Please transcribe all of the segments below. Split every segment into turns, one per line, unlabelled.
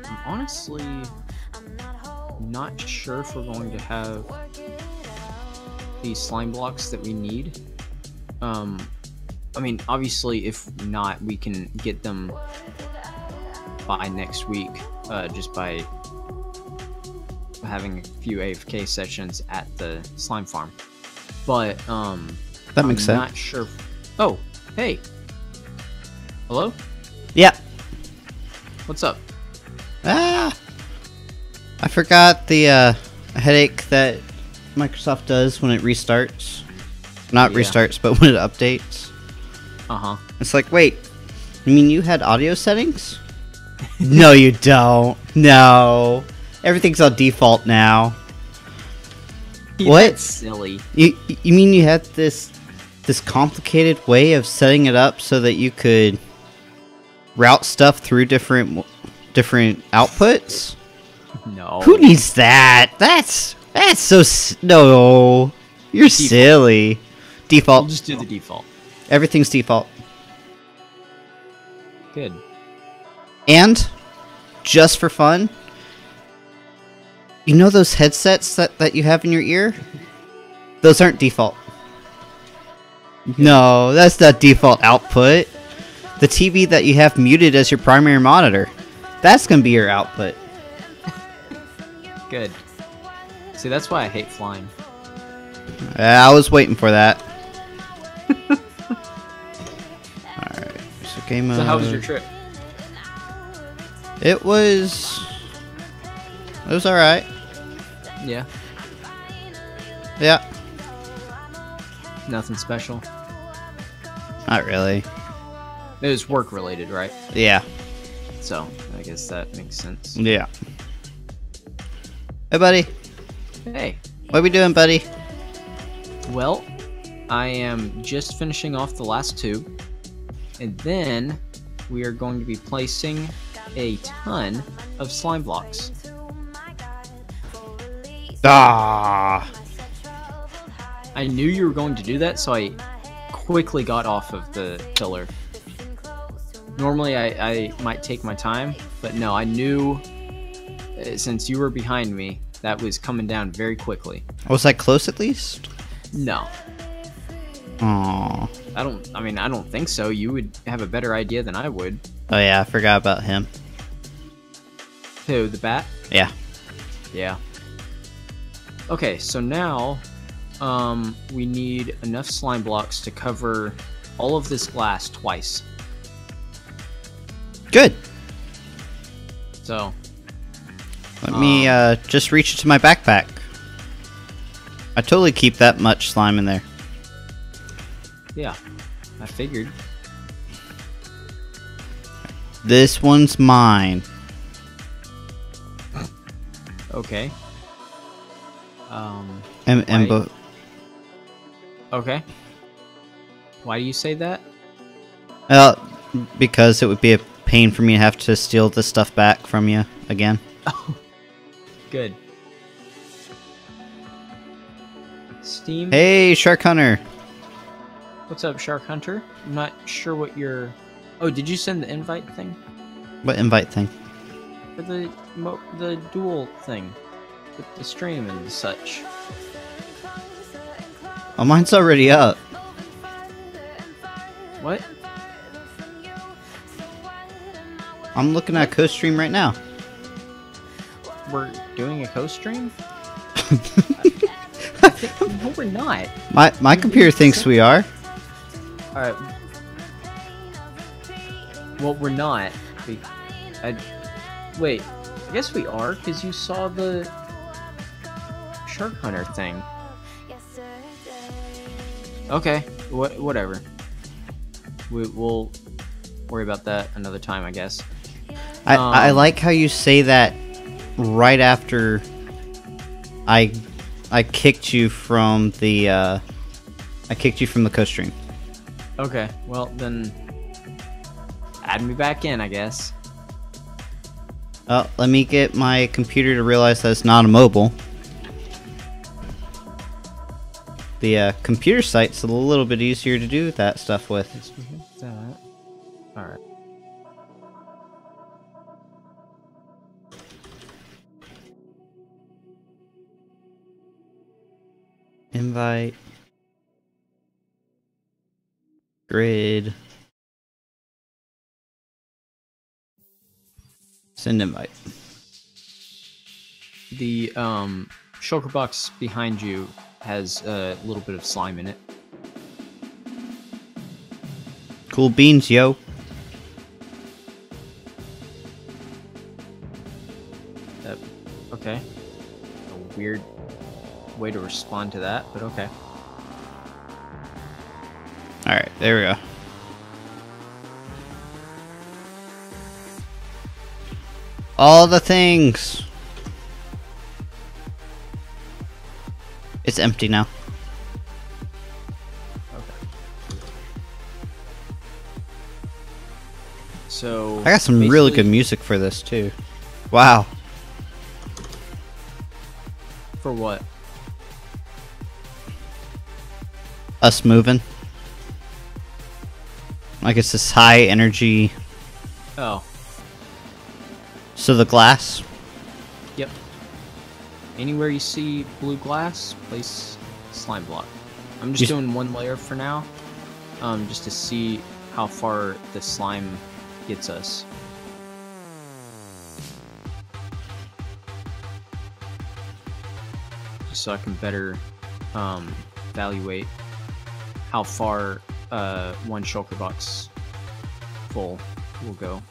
I'm honestly not sure if we're going to have these slime blocks that we need. I mean, obviously, if not, we can get them by next week, just by having a few AFK sessions at the slime farm. But
that makes sense.
I'm not sure. Oh, hey, hello.
Yeah.
What's up?
Ah, I forgot the headache that Microsoft does when it restarts. Not
Yeah.
restarts, but when it updates.
Uh-huh.
It's like, wait, you mean you had audio settings? No, you don't. No. Everything's on default now. What?
That's silly.
You mean you had this complicated way of setting it up so that you could route stuff through different outputs?
No.
Who needs that? That's so no. You're
Default.
silly. Default.
We'll just do the default.
Everything's default.
Good.
And just for fun, you know those headsets that you have in your ear? Those aren't default. No, that's not default output. The TV that you have muted as your primary monitor, that's gonna be your output.
Good. See, that's why I hate flying.
I was waiting for that. Alright, so game mode.
So how was your trip?
It was alright.
Yeah.
Yeah.
Nothing special.
Not really.
It was work related, right?
Yeah.
So I guess that makes sense.
Yeah. Hey, buddy.
Hey.
What we doing, buddy?
Well, I am just finishing off the last two, and then we are going to be placing a ton of slime blocks.
Ah.
I knew you were going to do that, so I quickly got off of the pillar. Normally I might take my time, but no, I knew since you were behind me, that was coming down very quickly.
Was I close at least?
No.
Aww.
I don't think so. You would have a better idea than I would.
Oh yeah, I forgot about him.
Who, the bat?
Yeah.
Yeah. Okay, so now we need enough slime blocks to cover all of this glass twice.
Good.
So
Let me just reach into my backpack. I totally keep that much slime in there.
yeah, I figured.
This one's mine.
Okay.
And
Why- Okay. Why do you say that?
because it would be a pain for me to have to steal the stuff back from you again.
Oh, good. Steam.
Hey, Shark Hunter.
What's up, Shark Hunter? I'm not sure what your... Oh, did you send the invite thing?
What invite thing?
For the duel thing? With the stream and such.
Oh, mine's already up.
What?
I'm looking at co-stream right now.
We're doing a co-stream? No, we're not.
My computer thinks we are.
Alright. Well, we're not. Wait, I guess we are, because you saw the Shark Hunter thing. Okay, whatever. We'll worry about that another time, I guess.
I like how you say that right after I kicked you from the co-stream.
Okay, well then, add me back in, I guess.
Let me get my computer to realize that it's not a mobile. the computer site's a little bit easier to do that stuff with.
Yes, we have that. All right.
Invite. Grid. Send invite.
The shulker box behind you has a little bit of slime in it.
Cool beans, yo.
Okay. A weird way to respond to that, but okay.
Alright, there we go. All the things. It's empty now.
Okay. So
I got some really good music for this too. Wow.
For what?
Us moving. Like it's this high energy.
Oh.
So the glass.
Yep. Anywhere you see blue glass, place slime block. I'm just doing one layer for now, just to see how far the slime gets us. Just so I can better evaluate how far one shulker box full will go.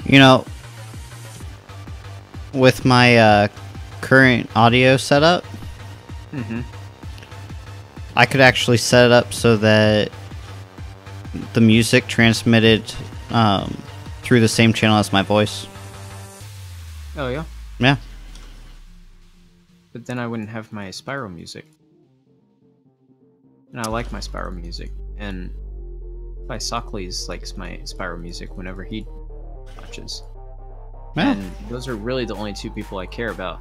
You know, with my current audio setup, I could actually set it up so that the music transmitted through the same channel as my voice.
Oh yeah?
Yeah.
But then I wouldn't have my Spyro music. And I like my Spyro music. And Bisocles likes my Spyro music whenever he watches.
Yeah.
And those are really the only two people I care about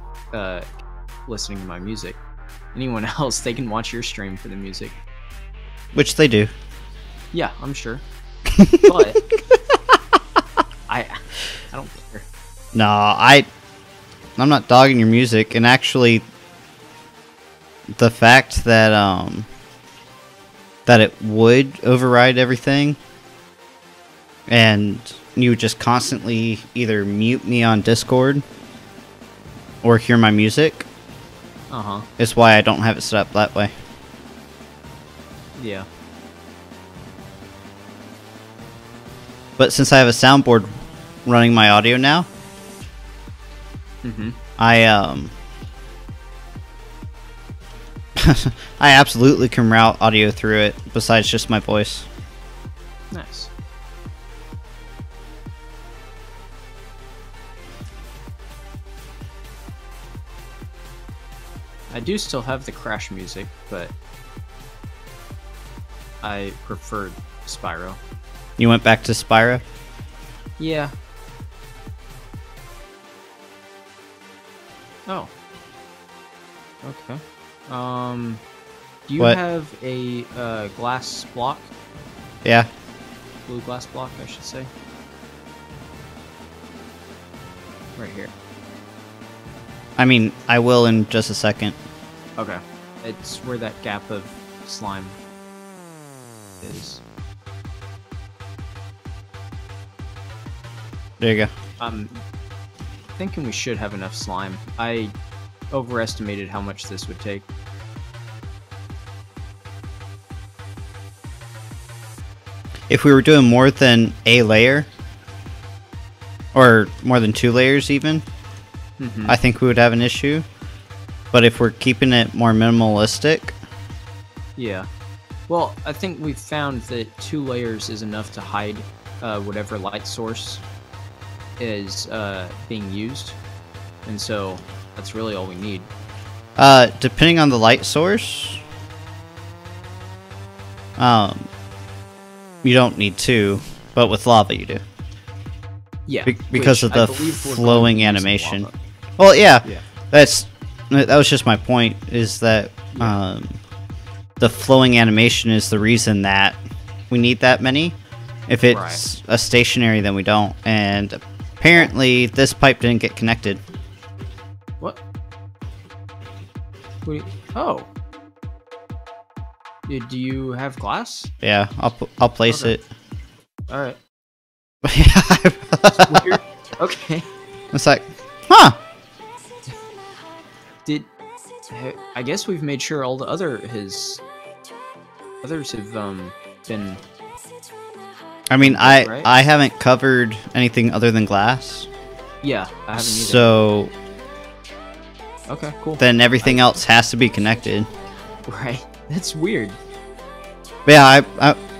listening to my music. Anyone else, they can watch your stream for the music.
Which they do.
Yeah, I'm sure. But I don't care.
No, I'm not dogging your music, and actually, the fact that that it would override everything, and you would just constantly either mute me on Discord or hear my music, is why I don't have it set up that way.
Yeah.
But since I have a soundboard running my audio now, I I absolutely can route audio through it besides just my voice.
Nice. I do still have the Crash music, but I preferred Spyro.
You went back to Spyro?
Yeah. Oh. Okay. Do you
What?
have a glass block?
Yeah.
Blue glass block, I should say. Right here.
I mean, I will in just a second.
Okay. It's where that gap of slime is.
There you go.
I'm thinking we should have enough slime. I overestimated how much this would take.
If we were doing more than a layer, or more than 2 layers even, I think we would have an issue. But if we're keeping it more minimalistic...
Yeah. Well, I think we've found that 2 layers is enough to hide whatever light source is being used. And so that's really all we need.
Depending on the light source, you don't need 2, but with lava you do.
Yeah.
Because of the flowing animation. Well, yeah.
Yeah.
That was just my point, is that the flowing animation is the reason that we need that many. If it's a stationary, then we don't. And apparently, this pipe didn't get connected.
What? Wait, oh. Do you have glass?
Yeah, I'll place it.
All right.
It's
weird. Okay.
It's like, huh?
I guess we've made sure all the others have been.
I mean,
right?
I haven't covered anything other than glass.
Yeah, I haven't either.
So.
Okay, cool.
Then everything else has to be connected.
Right. That's weird.
But yeah,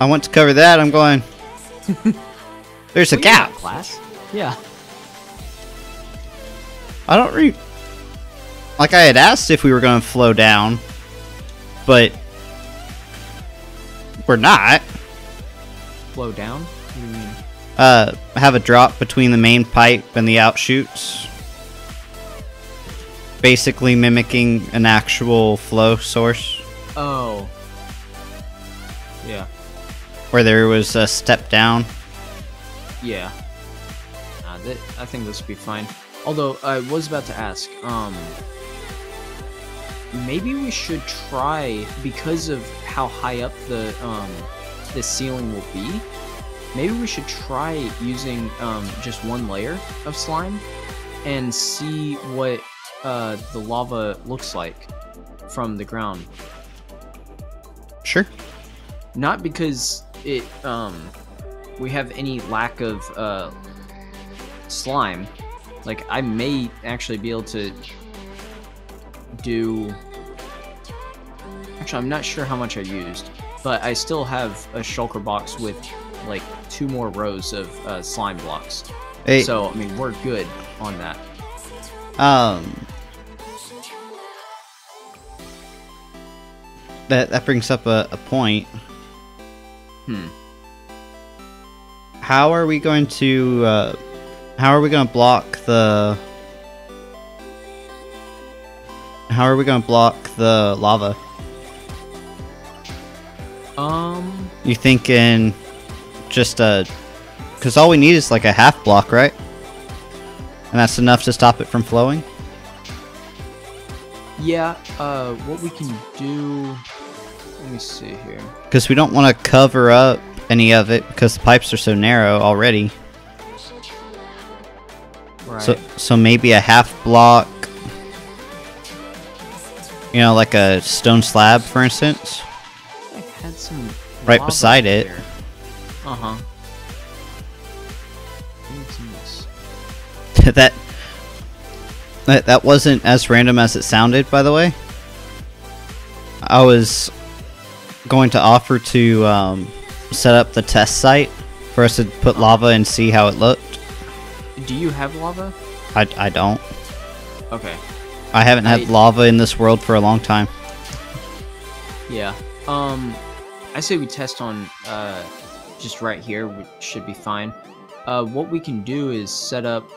I want to cover that. I'm going. There's a gap.
Glass. Yeah.
I don't like I had asked if we were going to flow down, but we're not.
Flow down? What do you mean?
Have a drop between the main pipe and the outshoots. Basically mimicking an actual flow source.
Oh. Yeah.
Where there was a step down.
Yeah. I think this would be fine. Although, I was about to ask, maybe we should try, because of how high up the ceiling will be, maybe we should try using, just one layer of slime and see what, the lava looks like from the ground.
Sure.
Not because we have any lack of, slime. Like, I may actually be able to do... Actually, I'm not sure how much I used, but I still have a shulker box with, like, 2 more rows of slime blocks.
Hey.
So, I mean, we're good on that.
That brings up a point. How are we going to block the... How are we going to block the lava? You thinking just because all we need is like a half block, right? And that's enough to stop it from flowing?
Yeah, what we can do... Let me see here.
Because we don't want to cover up any of it because the pipes are so narrow already.
Right.
So maybe a half block, you know, like a stone slab, for instance.
I had some
right beside it.
There. Uh-huh.
that wasn't as random as it sounded, by the way. I was going to offer to set up the test site for us to put lava and see how it looked.
Do you have lava?
I don't.
Okay.
I haven't had lava in this world for a long time.
Yeah. I say we test on just right here, which should be fine. What we can do is set up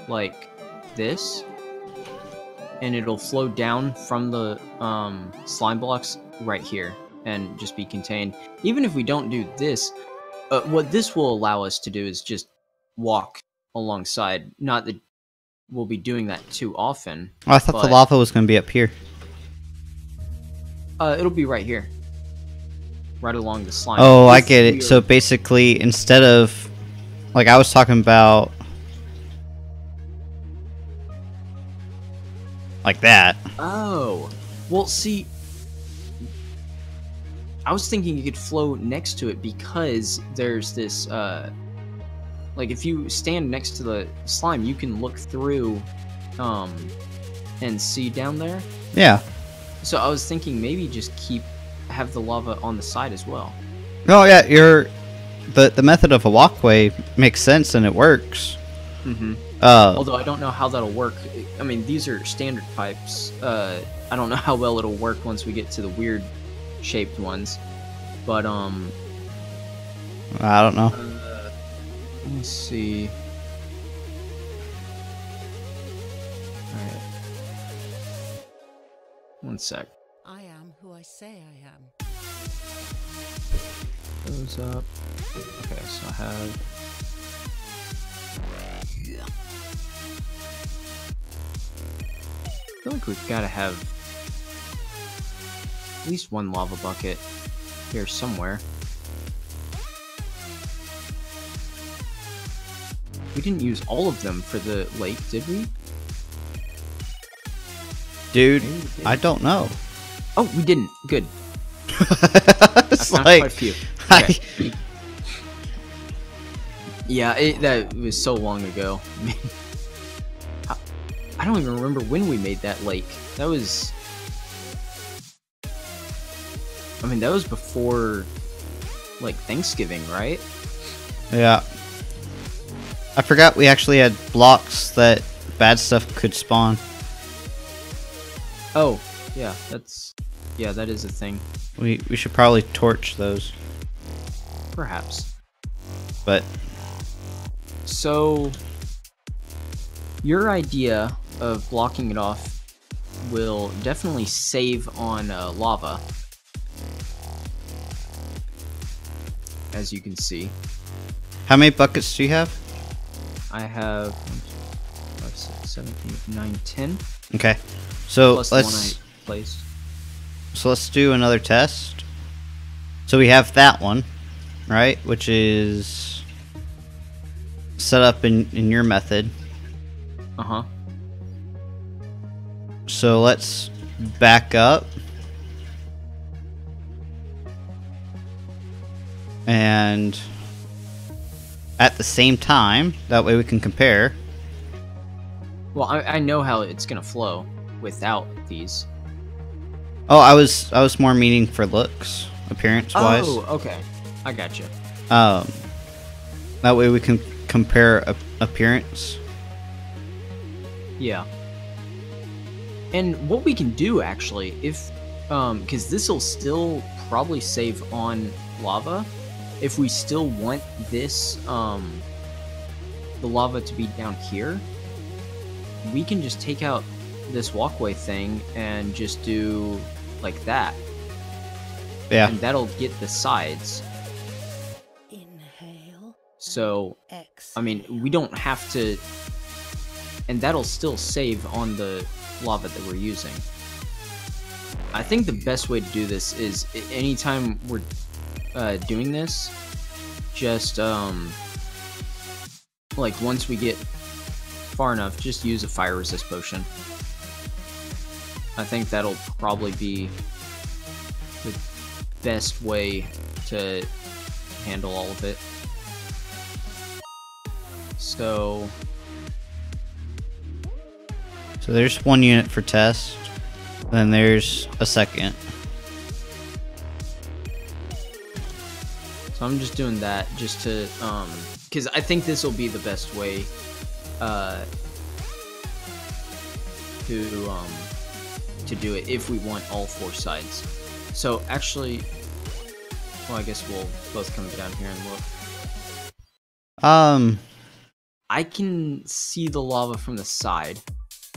like this, and it'll flow down from the slime blocks right here and just be contained. Even if we don't do this, what this will allow us to do is just walk alongside. Not that we'll be doing that too often.
Oh, I thought the lava was going to be up here.
It'll be right here. Right along the slime.
Oh, I get it. So basically, instead of... Like, I was talking about... Like that.
Oh. Well, see... I was thinking you could flow next to it because there's this, like, if you stand next to the slime, you can look through, and see down there.
Yeah.
So I was thinking maybe just have the lava on the side as well.
Oh, yeah, the method of a walkway makes sense and it works.
Mm-hmm. Although I don't know how that'll work. I mean, these are standard pipes. I don't know how well it'll work once we get to the weird shaped ones, but
I don't know.
Let me see. Alright. One sec.
I am who I say I am.
Those up. Okay, so I have. I feel like we've got to have at least one lava bucket here somewhere. We didn't use all of them for the lake, did we?
Dude, I don't know.
Oh, we didn't. Good.
It's
I found
like,
quite a few. Okay. Yeah, that was so long ago. I don't even remember when we made that lake. That was... I mean, that was before, like, Thanksgiving, right?
Yeah. I forgot we actually had blocks that bad stuff could spawn.
Oh, yeah, that's... Yeah, that is a thing.
We should probably torch those.
Perhaps.
But...
So... Your idea of blocking it off will definitely save on lava. As you can see.
How many buckets do you have?
I have 5, 6, 7, 8, 9, 10.
Okay. So
Plus the one I placed.
So let's do another test. So we have that one, right? Which is set up in your method.
Uh-huh.
So let's back up. And at the same time, that way we can compare.
Well, I know how it's gonna flow without these.
Oh, I was more meaning for looks, appearance wise.
Oh, okay. I gotcha.
That way we can compare appearance.
Yeah. And what we can do actually, if because this will still probably save on lava, if we still want this the lava to be down here, we can just take out this walkway thing and just do like that.
Yeah.
And that'll get the sides.
Inhale.
So, I mean, we don't have to... And that'll still save on the lava that we're using. I think the best way to do this is anytime we're doing this, just, like, once we get far enough, just use a fire resist potion. I think that'll probably be the best way to handle all of it. So
there's one unit for test, then there's a second.
So I'm just doing that just to, because I think this will be the best way to do it if we want all 4 sides. So actually, well, I guess we'll both come down here and look. I can see the lava from the side.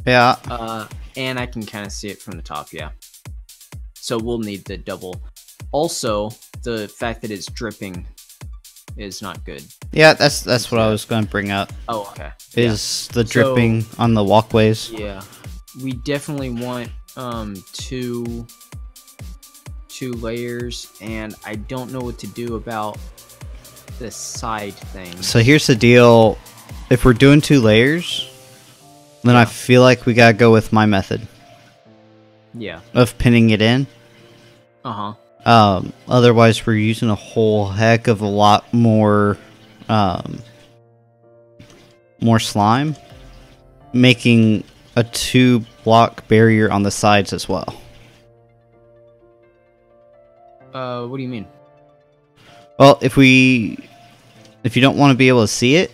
Yeah.
And I can kind of see it from the top, yeah. So we'll need the double. Also, the fact that it's dripping is not good.
Yeah, that's what I was going to bring up.
Oh, okay.
Is the dripping on the walkways.
Yeah. We definitely want 2 layers, and I don't know what to do about the side thing.
So here's the deal. If we're doing 2 layers, then I feel like we gotta go with my method.
Yeah.
Of pinning it in.
Uh-huh.
Otherwise we're using a whole heck of a lot more slime, making a 2-block barrier on the sides as well.
What do you mean?
Well, if you don't want to be able to see it,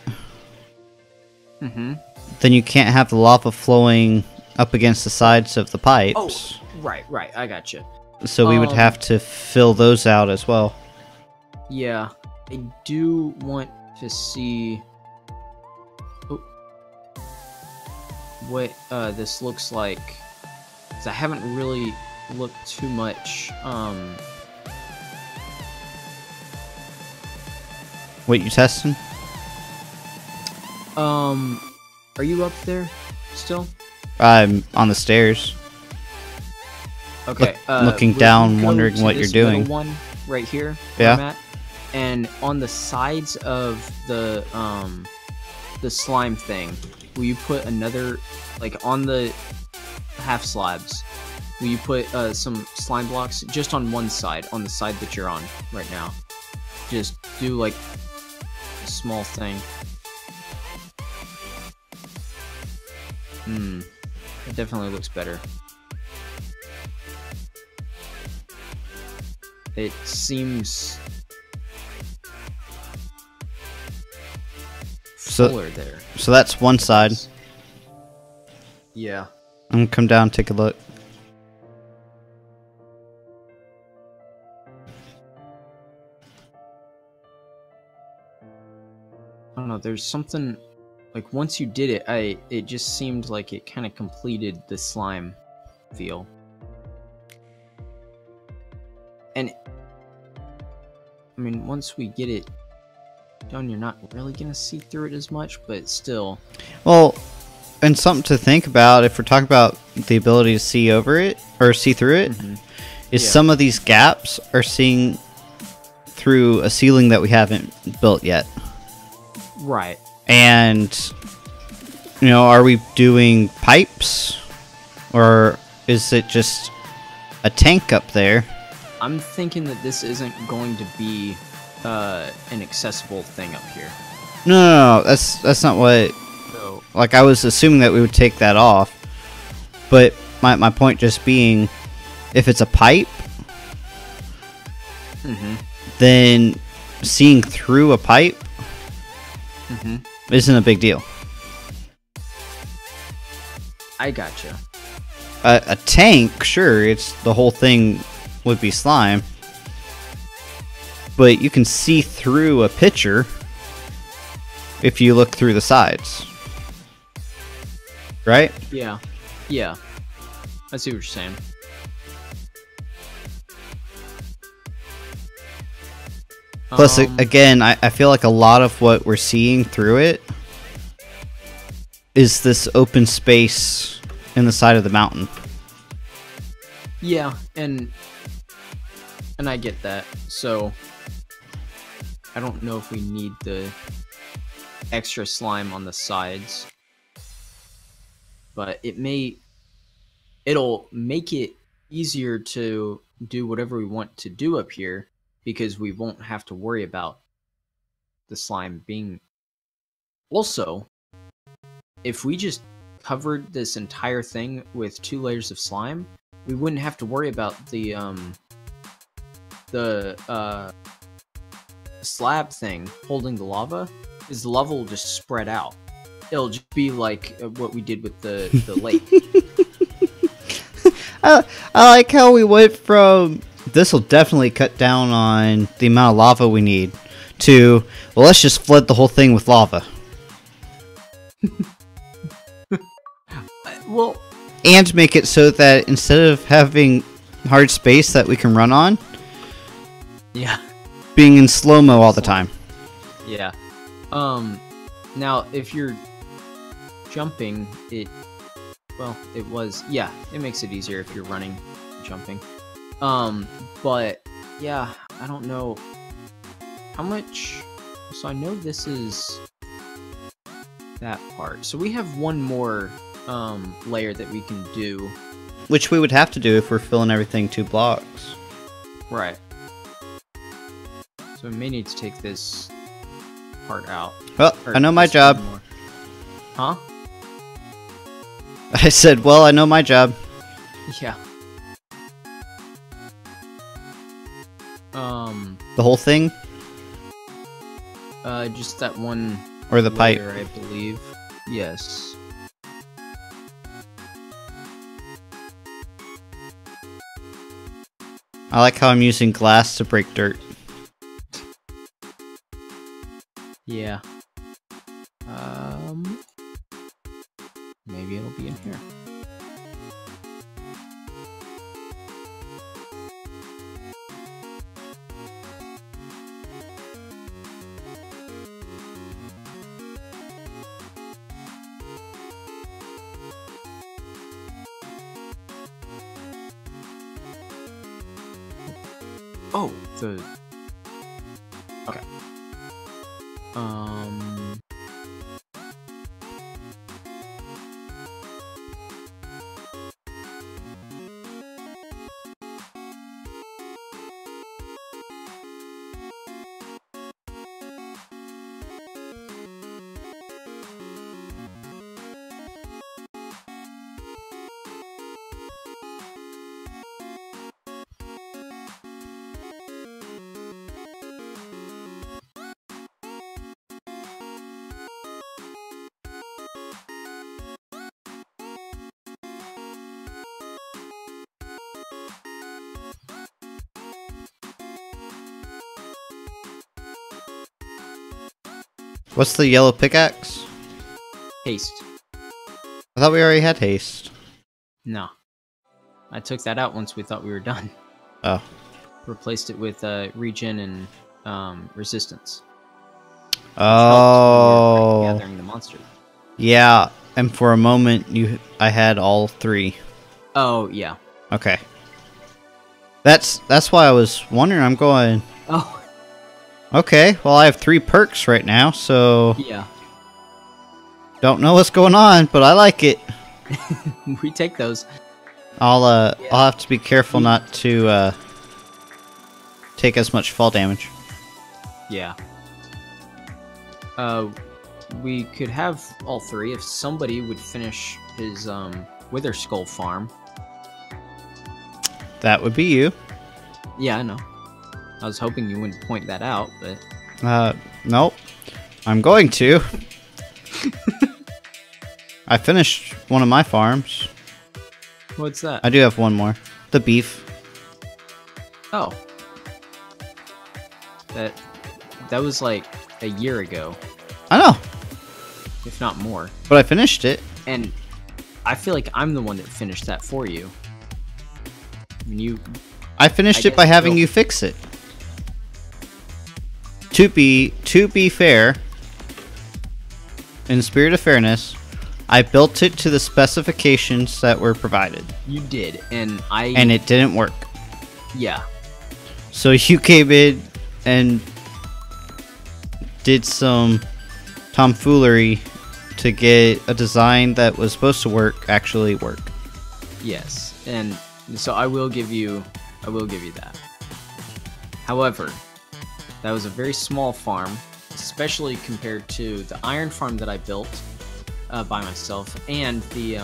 then you can't have the lava flowing up against the sides of the pipes.
Oh, right, I gotcha.
So we would have to fill those out as well.
Yeah, I do want to see what this looks like, because I haven't really looked too much
What you testing?
Are you up there still?
I'm on the stairs.
Okay.
Looking
we'll
down,
go
wondering
to
what
this
you're doing.
middle one right here.
Yeah.
Where I'm at, and on the sides of the slime thing, will you put another, like on the half slabs? Will you put some slime blocks just on one side, on the side that you're on right now? Just do like a small thing. It definitely looks better. It seems fuller there.
So that's one side.
Yeah.
I'm gonna come down and take a look.
I don't know, there's something, like once you did it, it just seemed like it kind of completed the slime feel. And I mean, once we get it done, you're not really gonna see through it as much, but still.
Well, and something to think about if we're talking about the ability to see over it or see through it, is some of these gaps are seeing through a ceiling that we haven't built yet.
Right.
And you know, are we doing pipes or is it just a tank up there?
I'm thinking that this isn't going to be an accessible thing up here.
No, that's not what.
So,
like, I was assuming that we would take that off, but my point just being, if it's a pipe, then seeing through a pipe isn't a big deal.
I gotcha.
A tank, sure, it's the whole thing would be slime, but you can see through a pitcher if you look through the sides, right?
Yeah. Yeah. I see what you're saying.
Plus, again, I feel like a lot of what we're seeing through it is this open space in the side of the mountain.
Yeah, and I get that. So I don't know if we need the extra slime on the sides, but it'll make it easier to do whatever we want to do up here, because we won't have to worry about the slime being. Also, if we just covered this entire thing with 2 layers of slime, we wouldn't have to worry about the slab thing holding the lava, because the lava will just spread out. It'll just be like what we did with the lake.
I like how we went from this will definitely cut down on the amount of lava we need to, well, let's just flood the whole thing with lava.
Well,
and make it so that instead of having hard space that we can run on,
yeah,
being in slow-mo all the time.
Yeah. Now if you're jumping, it makes it easier if you're running, jumping. But yeah, I don't know how much. So I know this is that part. So we have one more layer that we can do,
which we would have to do if we're filling everything 2 blocks.
Right. So we may need to take this part out.
Well, I know my job.
Huh?
I said, well, I know my job.
Yeah.
The whole thing?
Just that one.
Or the pipe,
I believe. Yes.
I like how I'm using glass to break dirt.
Yeah. Maybe it'll be in here. Oh, the... Okay.
What's the yellow pickaxe?
Haste.
I thought we already had haste.
No. I took that out once we thought we were done.
Oh.
Replaced it with regen and resistance.
Oh.
Gathering the monster.
Yeah, and for a moment I had all 3.
Oh, yeah.
Okay. That's why I was wondering. I'm going,
Oh.
okay, well I have 3 perks right now, so
Yeah.
don't know what's going on, but I like it.
We take those.
I'll have to be careful not to take as much fall damage.
Yeah. We could have all 3 if somebody would finish his Wither Skull farm.
That would be you.
Yeah, I know. I was hoping you wouldn't point that out, but...
Nope. I'm going to. I finished one of my farms.
What's that?
I do have one more. The beef.
Oh. That was like a year ago,
I know,
if not more.
but I finished it.
And I feel like I'm the one that finished that for you.
I finished
I
it by
guess
having
you'll-
you fix it. To be fair, in spirit of fairness, I built it to the specifications that were provided,
You did, and
it didn't work.
yeah.
So you came in and did some tomfoolery to get a design that was supposed to work actually work.
Yes, and so I will give you that. However, that was a very small farm, especially compared to the iron farm that I built by myself and the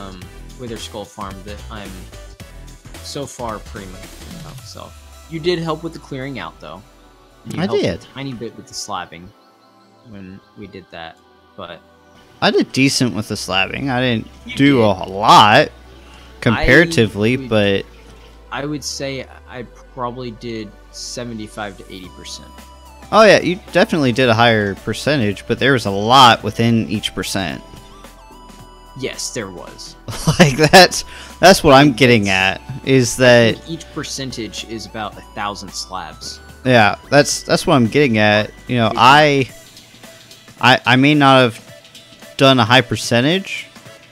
Wither Skull farm that I'm so far pretty much doing by myself. You did help with the clearing out, though. You
I
helped
did.
a tiny bit with the slabbing when we did that, but
I did decent with the slabbing. I didn't
You
do
did.
a lot comparatively, but
I would say I probably did 75 to 80%.
oh yeah, you definitely did a higher percentage, but there was a lot within each percent.
Yes, there was.
Like that's what I'm getting at is
I
that
think each percentage is about 1,000 slabs.
yeah, that's what I'm getting at. You know, I may not have done a high percentage,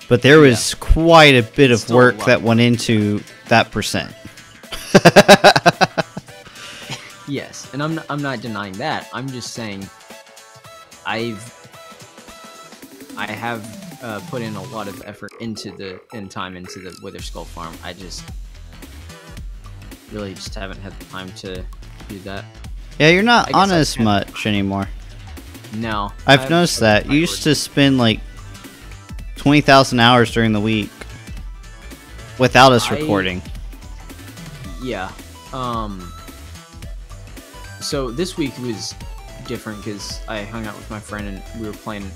but there was quite a bit of
Still a
work
lot.
that went into that percent.
Yes, and I'm not denying that. I'm just saying I have put in a lot of effort and time into the Wither Skull farm. I just really just haven't had the time to do that.
Yeah, you're
I
not
guess
on
I
as
can.
much anymore.
No,
I've noticed that. You used to spend like 20,000 hours during the week without us recording.
Yeah. So this week was different because I hung out with my friend and we were playing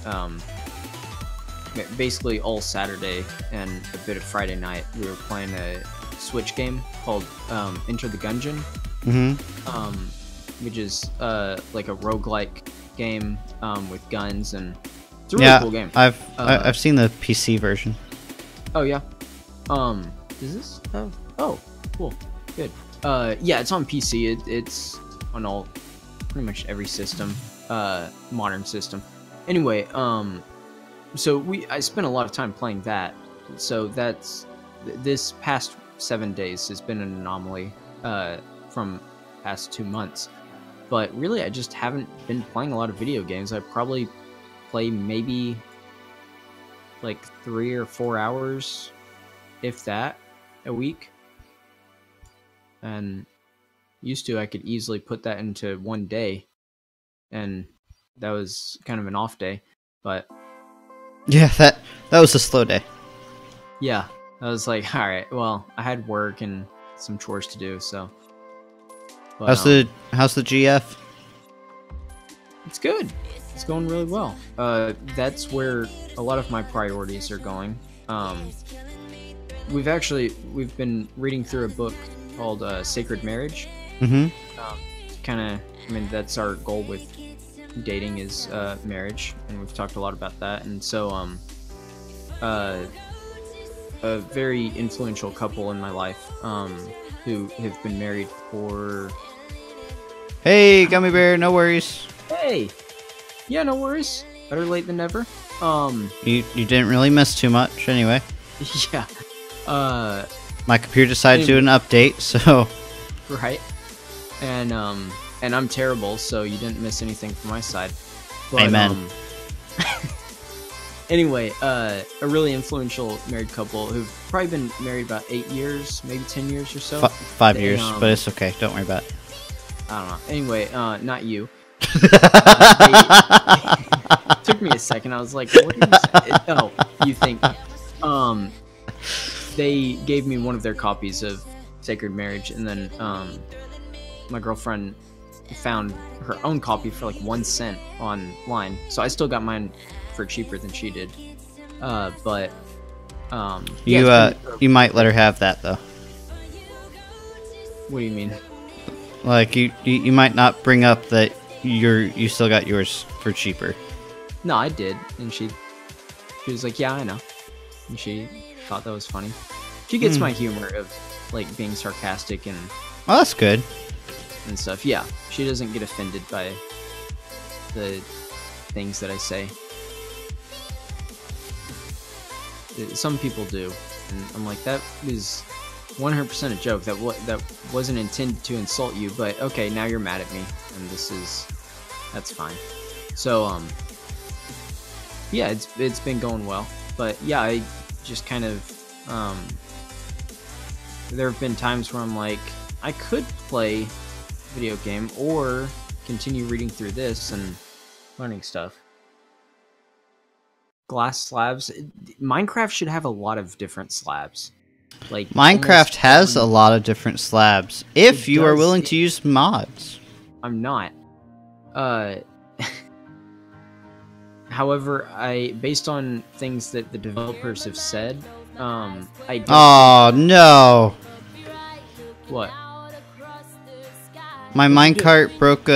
basically all Saturday and a bit of Friday night. We were playing a Switch game called Enter the Gungeon, which is like a roguelike game with guns, and it's a really cool game.
I've seen the PC version.
Oh yeah. Is this? Oh, cool. Good. Yeah, it's on PC. It's on all, pretty much every system, modern system. Anyway, so I spent a lot of time playing that. So that's this past 7 days has been an anomaly. From past 2 months. But really, I just haven't been playing a lot of video games. I probably play maybe like 3 or 4 hours, if that, a week. And used to, I could easily put that into one day, and that was kind of an off day. But
yeah, that was a slow day.
yeah, I was like, all right, well, I had work and some chores to do, so. But,
how's the GF?
It's good. It's going really well. That's where a lot of my priorities are going. We've been reading through a book called Sacred Marriage.
Mm-hmm.
I mean, that's our goal with dating is marriage, and we've talked a lot about that. And so, a very influential couple in my life, who have been married for.
Hey, Gummy Bear, no worries.
Hey, yeah, no worries. Better late than never.
You didn't really miss too much, anyway.
Yeah.
My computer decided to do an update, so.
Right. And I'm terrible, so you didn't miss anything from my side. But,
amen.
Anyway, a really influential married couple who've probably been married about 8 years, maybe 10 years or so.
5 years, but it's okay. Don't worry about it.
I don't know. Anyway, not you. Took me a second. I was like, what did you say? Oh, you think. They gave me one of their copies of Sacred Marriage, and then my girlfriend found her own copy for like 1 cent online. So I still got mine for cheaper than she did. But
you might let her have that though.
What do you mean?
Like you might not bring up that you still got yours for cheaper.
No, I did, and she was like, yeah, I know, and she thought that was funny. She gets my humor of like being sarcastic and
well, that's good
and stuff. Yeah, she doesn't get offended by the things that I say. Some people do, and I'm like, that is 100% a joke. That wasn't intended to insult you, but okay, now you're mad at me, and that's fine. So yeah, it's been going well, but yeah, I just kind of there have been times where I'm like, I could play video game or continue reading through this and learning stuff. Glass slabs. Minecraft should have a lot of different slabs. Like
Minecraft has a lot of different slabs if you are willing to use mods.
I'm not. However, based on things that the developers have said, I don't.
Oh no!
What?
My minecart broke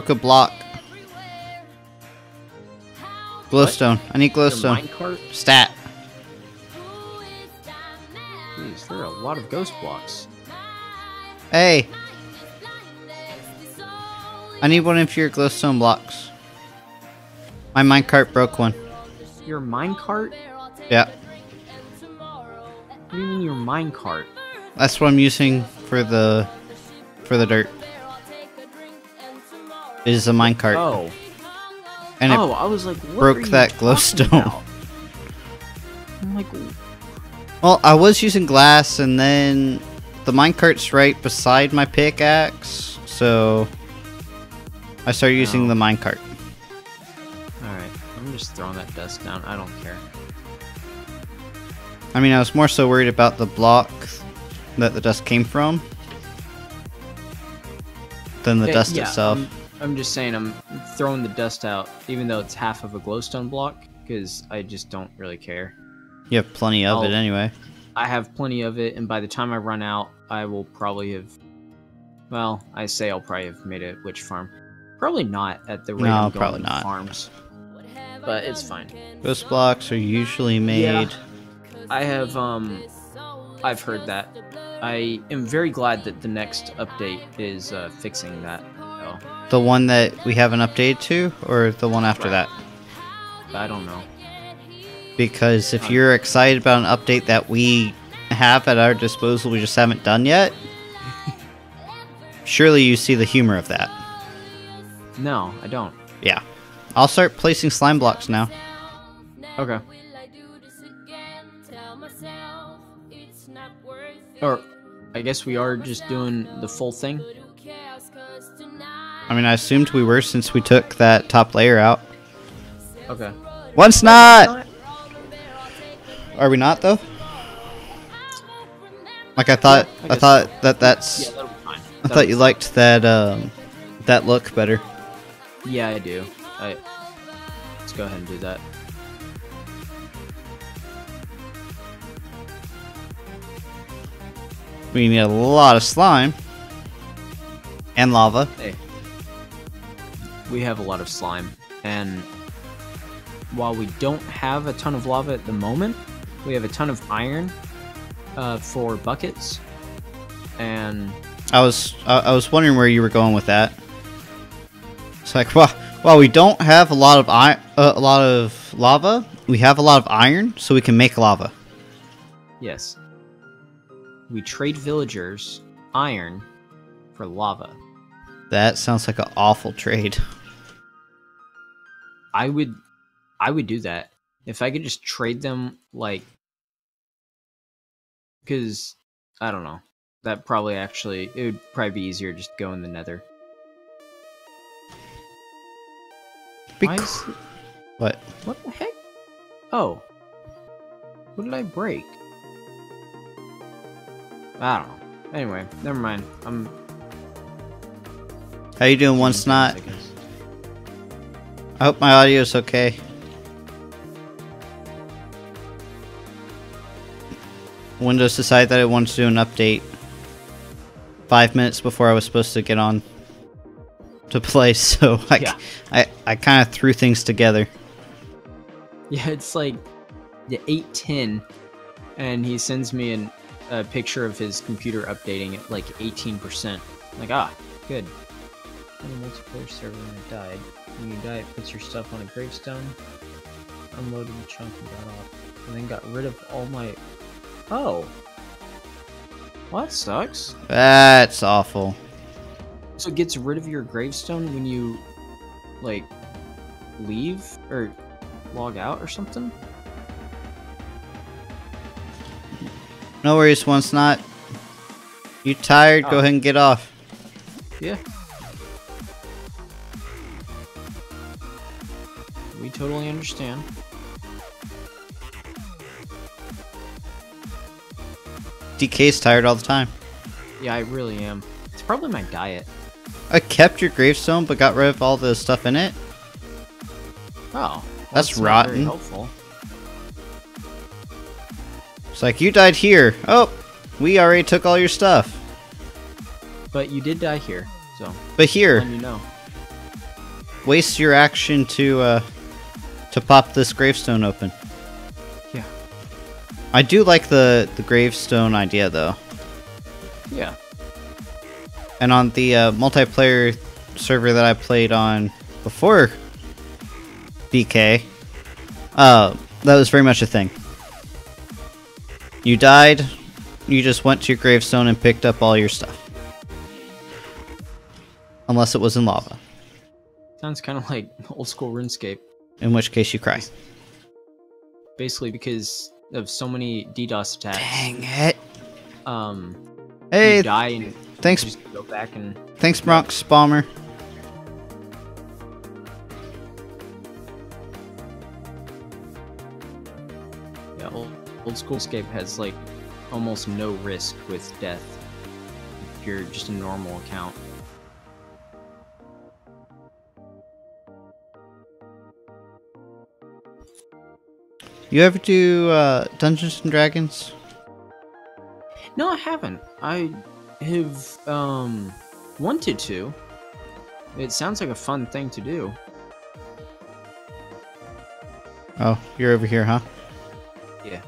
a block. Glowstone. I need glowstone.
Minecart?
Stat.
Jeez, there are a lot of ghost blocks.
Hey. I need one of your glowstone blocks. My minecart broke one.
Your minecart?
Yeah.
What do you mean your minecart?
That's what I'm using for the dirt. It is a minecart.
Oh.
And
I was like, what
broke that glowstone.
I'm like,
well, I was using glass, and then the minecart's right beside my pickaxe, so I started using the minecart.
Alright, I'm just throwing that dust down. I don't care.
I mean, I was more so worried about the block that the dust came from than the dust itself.
I'm just saying I'm throwing the dust out, even though it's half of a glowstone block, because I just don't really care.
You have plenty of it anyway.
I have plenty of it, and by the time I run out, I will probably have... Well, I say I'll probably have made a witch farm. Probably not at the rate I'm going
probably not.
Farms. But it's fine.
Ghost blocks are usually made...
Yeah, I have, I've heard that. I am very glad that the next update is fixing that. though.
The one that we haven't updated to, or the one after that?
I don't know.
Because if you're excited about an update that we have at our disposal we just haven't done yet. Surely you see the humor of that.
No, I don't.
Yeah. I'll start placing slime blocks now.
Okay. Or, I guess we are just doing the full thing.
I mean, I assumed we were since we took that top layer out.
Okay.
Once not! Are we not, though? Like, I thought that's...
Yeah, that'll be fine.
I thought you liked that, that look better.
Yeah, I do. Let's go ahead and do that.
We need a lot of slime. And lava.
Hey. We have a lot of slime. And while we don't have a ton of lava at the moment, we have a ton of iron for buckets. And
I was wondering where you were going with that. It's like, well, we don't have a lot of lava. We have a lot of iron, so we can make lava.
yes, we trade villagers iron for lava.
That sounds like an awful trade.
I would do that if I could just trade them, like, because I don't know. That probably it would probably be easier just to go in the Nether.
What?
What the heck? Oh, what did I break? I don't know. Anyway, never mind.
How you doing, Once Not? I hope my audio's okay. Windows decided that it wanted to do an update 5 minutes before I was supposed to get on to play, so I kind of threw things together.
Yeah, it's like the 8:10, and he sends me a picture of his computer updating at like 18%. Like, good. On a multiplayer server and it died. When you die, it puts your stuff on a gravestone. Unloaded the chunk and got off. And then got rid of all my... Oh. Well, that sucks.
That's awful.
So it gets rid of your gravestone when you, like, leave? Or log out or something?
No worries, Once Not. You tired? Go ahead and get off.
Yeah. We totally understand.
DK's tired all the time.
Yeah, I really am. It's probably my diet.
I kept your gravestone, but got rid of all the stuff in it.
Oh, well,
that's
not
rotten.
very helpful.
It's like, you died here. Oh, we already took all your stuff.
But you did die here, so.
But here,
you know.
Waste your action to pop this gravestone open.
Yeah.
I do like the gravestone idea, though.
Yeah.
And on the multiplayer server that I played on before BK, that was very much a thing. You died, you just went to your gravestone and picked up all your stuff. Unless it was in lava.
Sounds kind of like old school RuneScape.
In which case you cry.
Basically because of so many DDoS attacks.
Dang it.
Hey, you die and
thanks.
Just go back and...
Thanks, Bronx Bomber.
Yeah, old school RuneScape has like almost no risk with death if you're just a normal account.
You ever do Dungeons and Dragons?
No, I haven't. I have wanted to. It sounds like a fun thing to do.
Oh, you're over here, huh?
Yeah.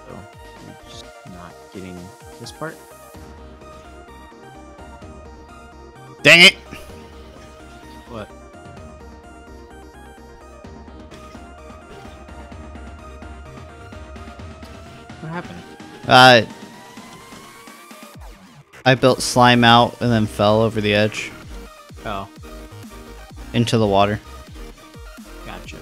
So, I'm just not getting this part.
Dang it!
What? What happened?
I built slime out and then fell over the edge
Oh,
into the water.
gotcha.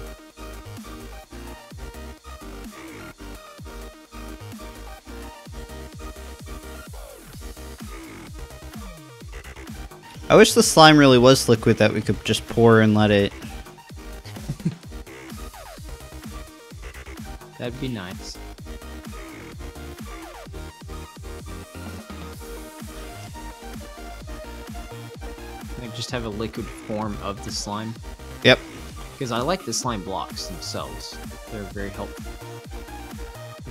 I wish the slime really was liquid that we could just pour and let it.
That'd be nice. Like just have a liquid form of the slime.
Yep.
Because I like the slime blocks themselves. They're very helpful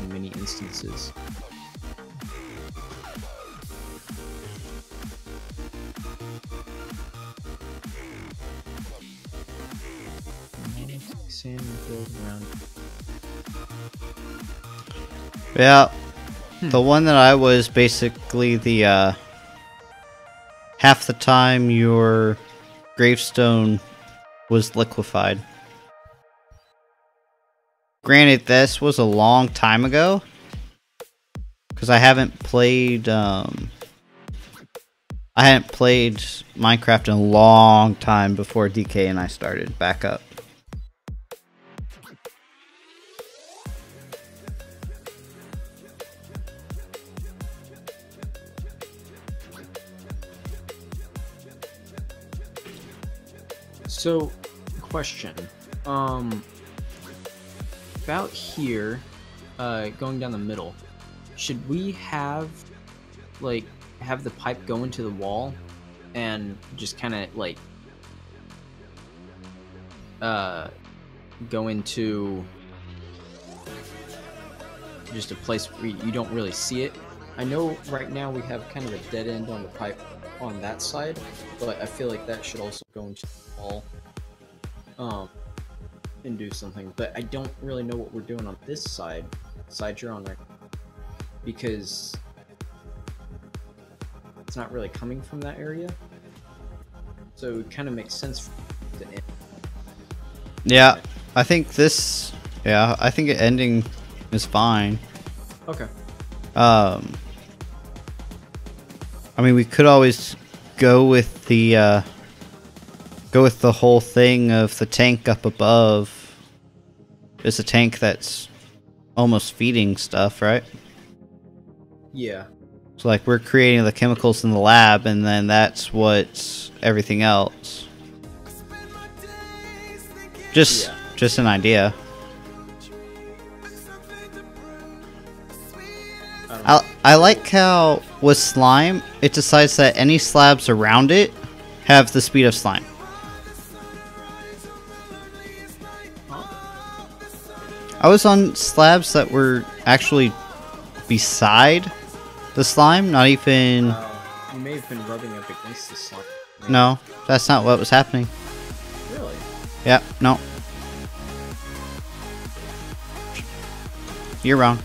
in many instances. Sand filled around.
Yeah. The one that I was basically the half the time your gravestone was liquefied. Granted, this was a long time ago, because I hadn't played Minecraft in a long time before DK and I started back up.
So, question. About here, going down the middle, should we have, like, have the pipe go into the wall and just kind of, like, go into just a place where you don't really see it? I know right now we have kind of a dead end on the pipe on that side, but I feel like that should also go into the wall and do something. But I don't really know what we're doing on this side you're on right now, because it's not really coming from that area, so it kind of makes sense for the end.
Yeah, I think this. Yeah, I think ending is fine.
Okay.
I mean, we could always go with the whole thing of the tank up above. Is a tank that's almost feeding stuff, right?
Yeah.
So like we're creating the chemicals in the lab, and then that's what's everything else. Just an idea. I like how with slime, it decides that any slabs around it have the speed of slime. I was on slabs that were actually beside the slime, not even...
You may have been rubbing up against the slime.
No, that's not what was happening.
Really?
Yeah, no. You're wrong.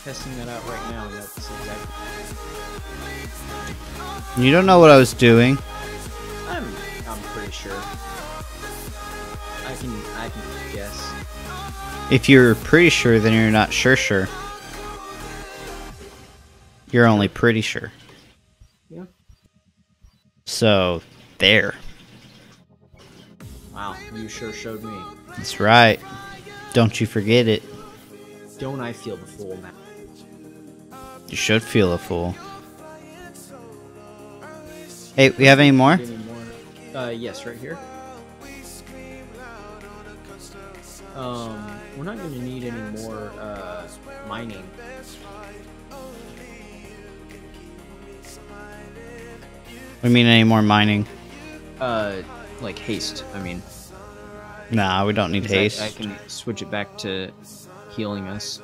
Testing that out right now, and that's exactly.
You don't know what I was doing.
I'm pretty sure. I can guess.
If you're pretty sure, then you're not sure. You're only pretty sure.
Yeah.
So, there.
Wow, you sure showed me.
That's right. Don't you forget it.
Don't I feel the fool now?
You should feel a fool. Hey, we have any more?
Yes, right here. We're not going to need any more, mining.
We mean any more mining?
Like haste, I mean.
Nah, we don't need haste.
I can switch it back to healing us.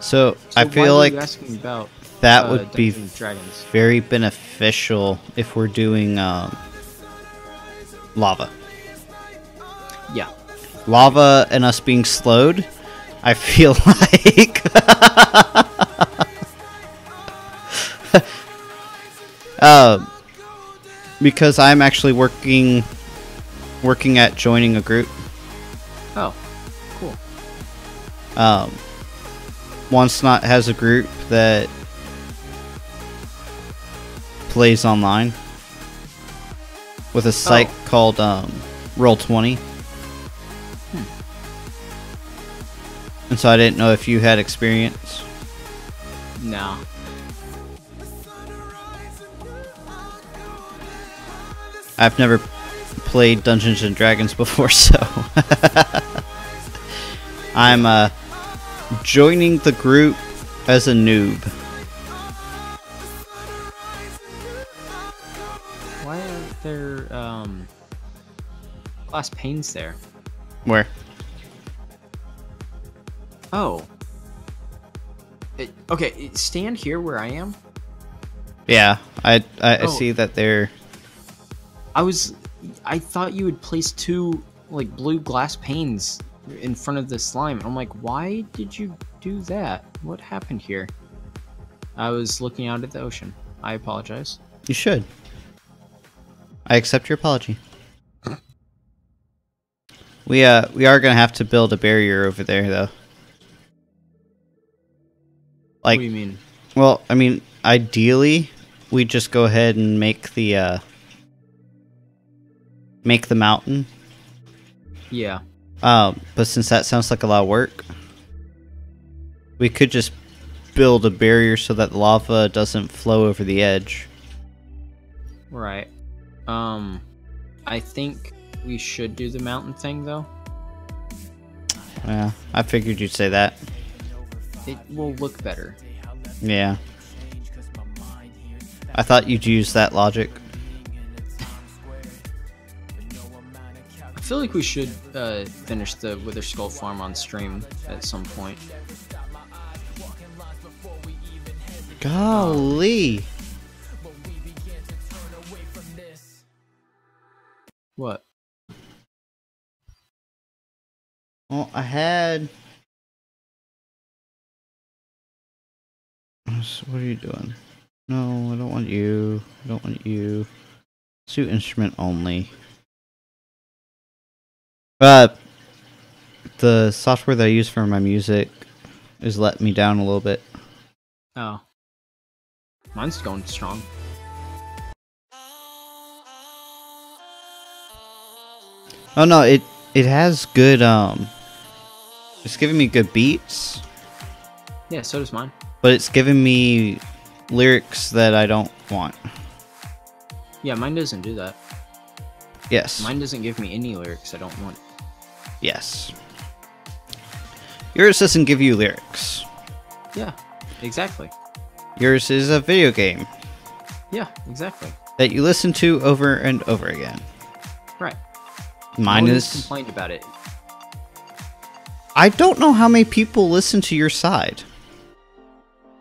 So I feel like
about,
that would be
Dragons?
very beneficial if we're doing lava.
Yeah.
Lava and us being slowed, I feel like Because I'm actually working at joining a group.
Oh, cool.
OneSnot has a group that plays online with a site called Roll20. And so I didn't know if you had experience.
No.
I've never played Dungeons and Dragons before, so I'm joining the group as a noob.
Why are there glass panes there?
Where?
Oh. Okay, stand here where I am.
Yeah, I see that they're...
I thought you would place two like blue glass panes in front of the slime. I'm like, why did you do that? What happened here? I was looking out at the ocean. I apologize.
You should. I accept your apology. We are gonna have to build a barrier over there, though. Like,
what do you mean?
Well, I mean, ideally, we just go ahead and make the mountain.
Yeah.
But since that sounds like a lot of work, we could just build a barrier so that lava doesn't flow over the edge.
Right. I think we should do the mountain thing, though.
Yeah, I figured you'd say that.
It will look better.
Yeah. I thought you'd use that logic.
I feel like we should finish the Wither Skull farm on stream at some point.
Golly.
What?
Well, I had... What are you doing? No, I don't want you. I don't want you. Suit instrument only. The software that I use for my music is letting me down a little bit.
Oh. Mine's going strong.
Oh no, it has good it's giving me good beats.
Yeah, so does mine.
But it's giving me lyrics that I don't want.
Yeah, mine doesn't do that.
Yes.
Mine doesn't give me any lyrics I don't want.
Yes. Yours doesn't give you lyrics.
Yeah, exactly.
Yours is a video game.
Yeah, exactly.
That you listen to over and over again.
Right.
Mine
No one
is...
has complained about it.
I don't know how many people listen to your side.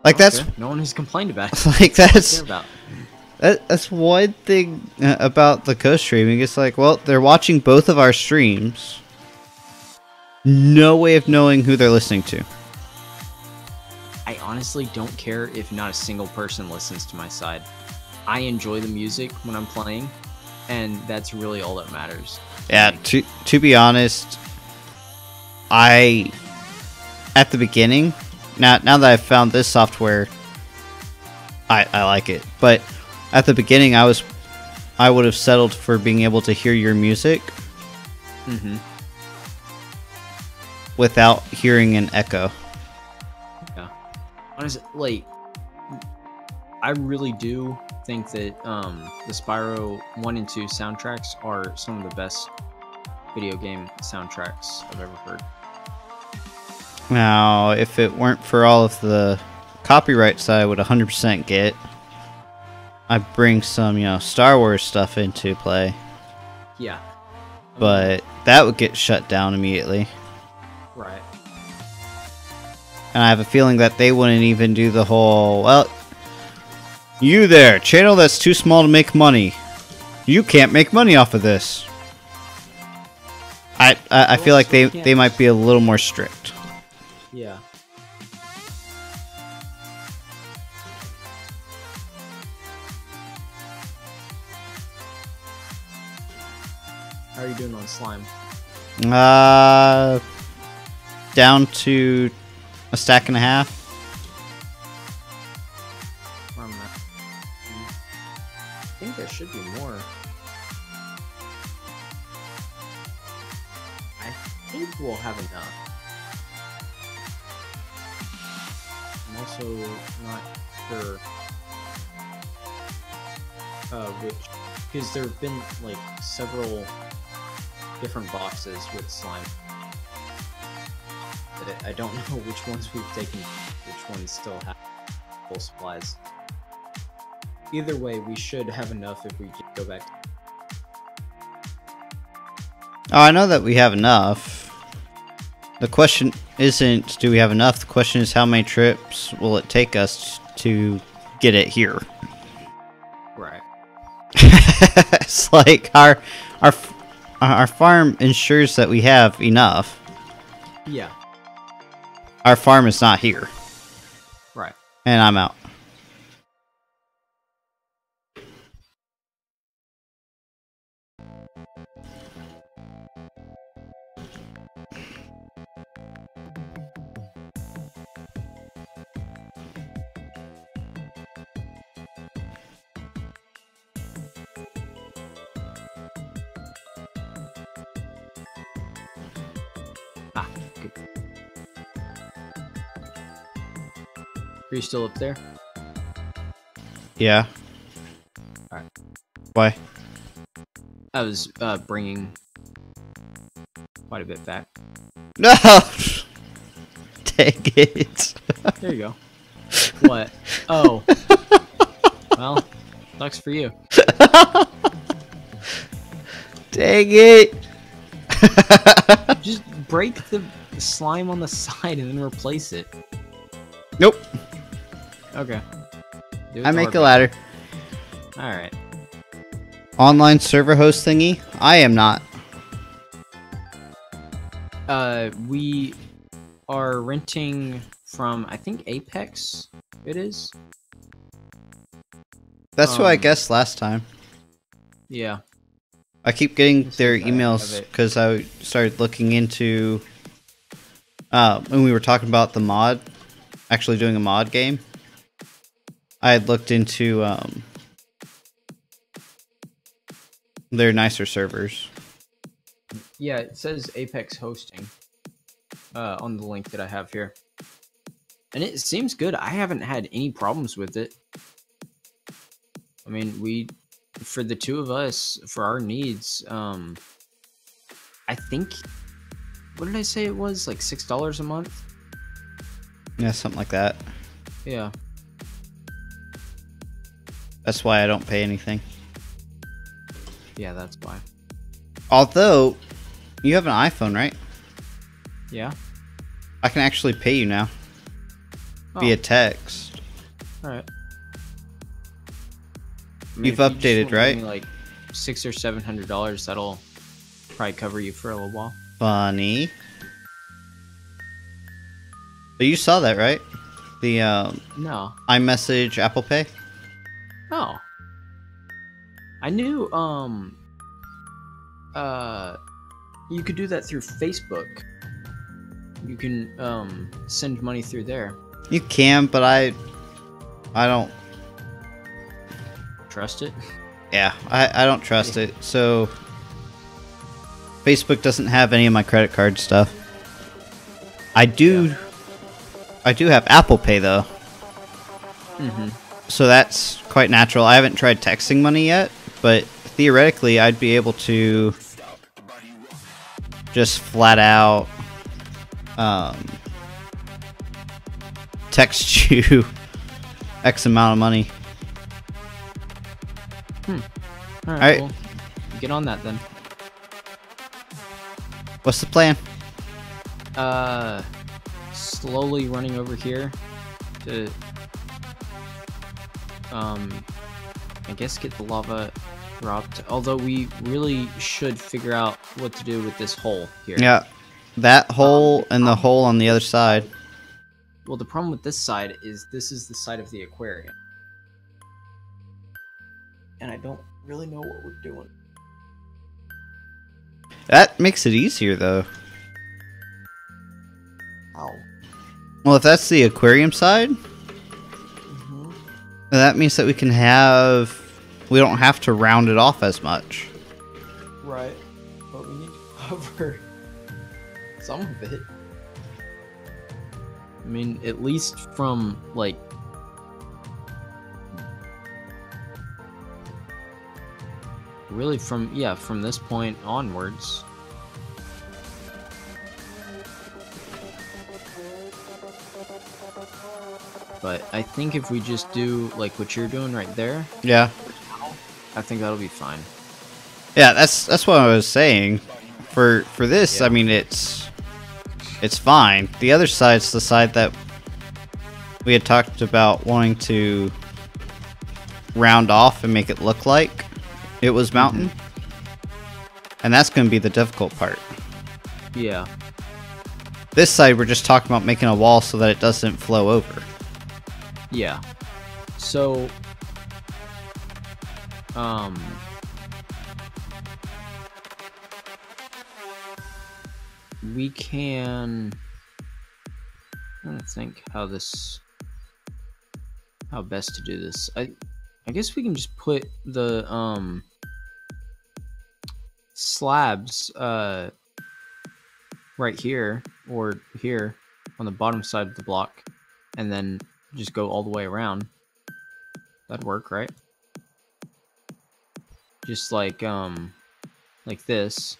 Like, that's...
Okay. No one has complained about it.
Like, that's...
What do I care about?
That's one thing about the co-streaming. It's like, well, they're watching both of our streams. No way of knowing who they're listening to.
I honestly don't care if not a single person listens to my side. I enjoy the music when I'm playing, and that's really all that matters.
Yeah, to be honest, at the beginning, now that I've found this software, I like it. But at the beginning, I would have settled for being able to hear your music without hearing an echo.
Yeah. Honestly, like, I really do think that the Spyro 1 and 2 soundtracks are some of the best video game soundtracks I've ever heard.
Now, if it weren't for all of the copyrights I would 100% get, I'd bring some, Star Wars stuff into play.
Yeah.
But that would get shut down immediately.
Right.
And I have a feeling that they wouldn't even do the whole, well, you there, channel that's too small to make money. You can't make money off of this. I feel like they might be a little more strict.
Yeah. How are you doing on slime?
Down to a stack and a half.
Where am I? I think there should be more. I think we'll have enough. I'm also not sure which, because there have been like several different boxes with slime. But I don't know which ones we've taken, which ones still have full supplies. Either way, we should have enough if we go back.
Oh, I know that we have enough. The question isn't do we have enough, the question is how many trips will it take us to get it here.
Right.
It's like our farm ensures that we have enough.
Yeah.
Our farm is not here.
Right.
And I'm out.
Ah, good. Are you still up there?
Yeah.
Alright.
Why?
I was bringing quite a bit back.
No! Dang it.
There you go. What? Oh. Well, sucks for you.
Dang it!
Just break the slime on the side and then replace it.
Nope.
Okay.
I make a ladder.
Alright.
Online server host thingy? I am not.
We are renting from, I think, Apex, it is?
That's what I guessed last time.
Yeah.
I keep getting
Let's
their
see if I have
emails
it.
because I started looking into when we were talking about the mod, actually doing a mod game. I had looked into their nicer servers.
Yeah, it says Apex hosting on the link that I have here. And it seems good. I haven't had any problems with it. I mean, for the two of us, for our needs, I think, what did I say it was? Like $6 a month?
Yeah, something like that.
Yeah.
That's why I don't pay anything.
Yeah, that's why.
Although, you have an iPhone, right?
Yeah?
I can actually pay you now. Via text.
Alright.
You've updated, right?
Like $600 or $700, that'll probably cover you for a little while.
Funny. But you saw that, right? The
No.
iMessage Apple Pay?
Oh. I knew, you could do that through Facebook. You can, send money through there.
You can, but I don't...
Trust it?
Yeah, I don't trust it. So, Facebook doesn't have any of my credit card stuff. I do have Apple Pay, though.
Mm-hmm.
So that's quite natural. I haven't tried texting money yet, but theoretically, I'd be able to just flat out text you X amount of money.
Alright, well, get on that then.
What's the plan?
Slowly running over here to, I guess get the lava dropped. Although we really should figure out what to do with this hole here.
Yeah, that hole and the hole on the other side.
Well, the problem with this side is this is the side of the aquarium. And I don't really know what we're doing.
That makes it easier, though.
Ow.
Well, if that's the aquarium side, then that means that we can have... We don't have to round it off as much.
Right. But we need to cover some of it. I mean, at least from, like... Really from, yeah, from this point onwards. But I think if we just do, like, what you're doing right there...
Yeah.
I think that'll be fine.
Yeah, that's what I was saying. For this, yeah. I mean, it's fine. The other side's the side that we had talked about wanting to round off and make it look like it was mountain. And that's going to be the difficult part.
Yeah.
This side, we're just talking about making a wall so that it doesn't flow over.
Yeah. So... we can... I'm trying to think how best to do this. I guess we can just put the slabs right here or here on the bottom side of the block, and then just go all the way around. That'd work, right? Just like this.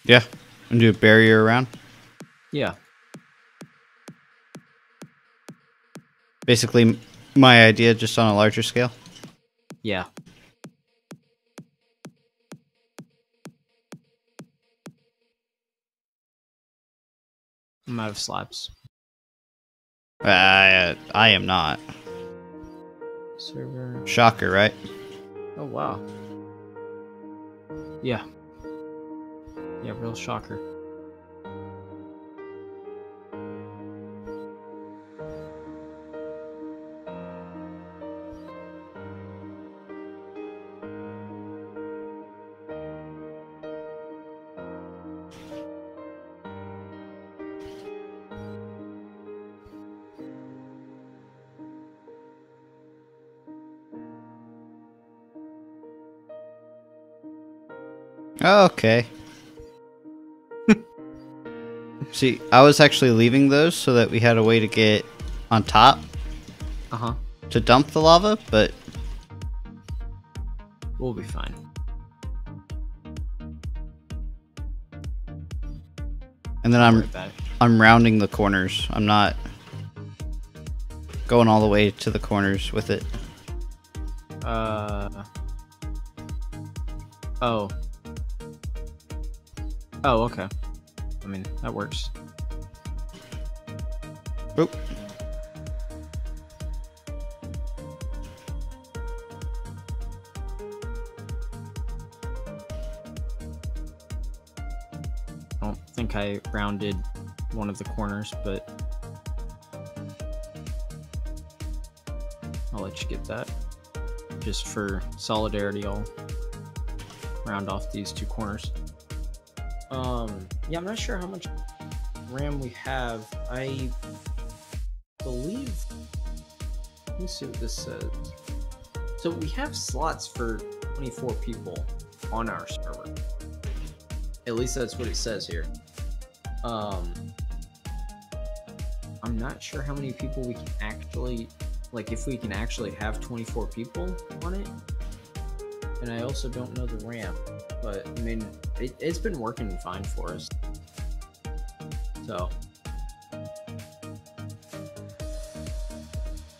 Yeah, and do a barrier around.
Yeah.
Basically, my idea, just on a larger scale.
Yeah. I'm out of slabs.
I am not.
Server.
Shocker, right?
Oh, wow. Yeah. Yeah, real shocker.
Okay. See, I was actually leaving those so that we had a way to get on top.
Uh-huh.
To dump the lava, but...
we'll be fine.
And then I'm rounding the corners. I'm not going all the way to the corners with it.
Oh. Oh, okay. I mean, that works.
Oop.
I don't think I rounded one of the corners, but I'll let you get that. Just for solidarity, I'll round off these two corners. Yeah, I'm not sure how much RAM we have. I believe... let me see what this says. So we have slots for 24 people on our server. At least that's what it says here. I'm not sure how many people we can actually... like, if we can actually have 24 people on it. And I also don't know the RAM. But, I mean, it's been working fine for us. So,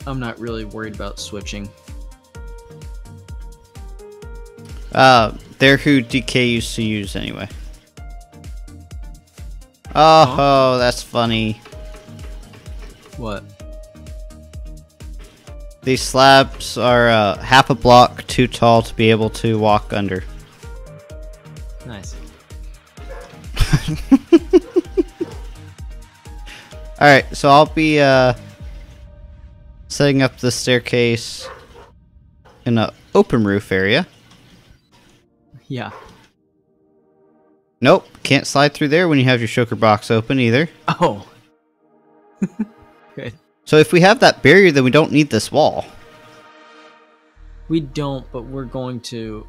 I'm not really worried about switching.
They're who DK used to use anyway. Oh, that's funny.
What?
These slabs are half a block too tall to be able to walk under.
Nice.
Alright, so I'll be setting up the staircase in an open roof area.
Yeah.
Nope, can't slide through there when you have your shulker box open either.
Oh. Good.
So if we have that barrier, then we don't need this wall.
We don't, but we're going to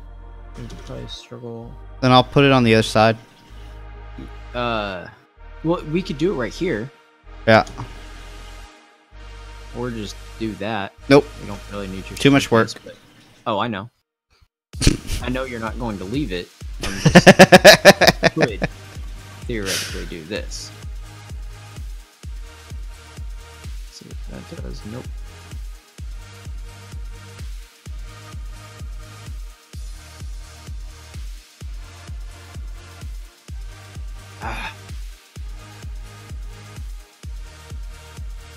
probably struggle.
Then I'll put it on the other side.
Well, we could do it right here,
Yeah.
or just do that.
Nope.
We don't really need your
Too much work.
but... Oh, I know. I know you're not going to leave it. Could theoretically do this. See what that does. Nope. Ah.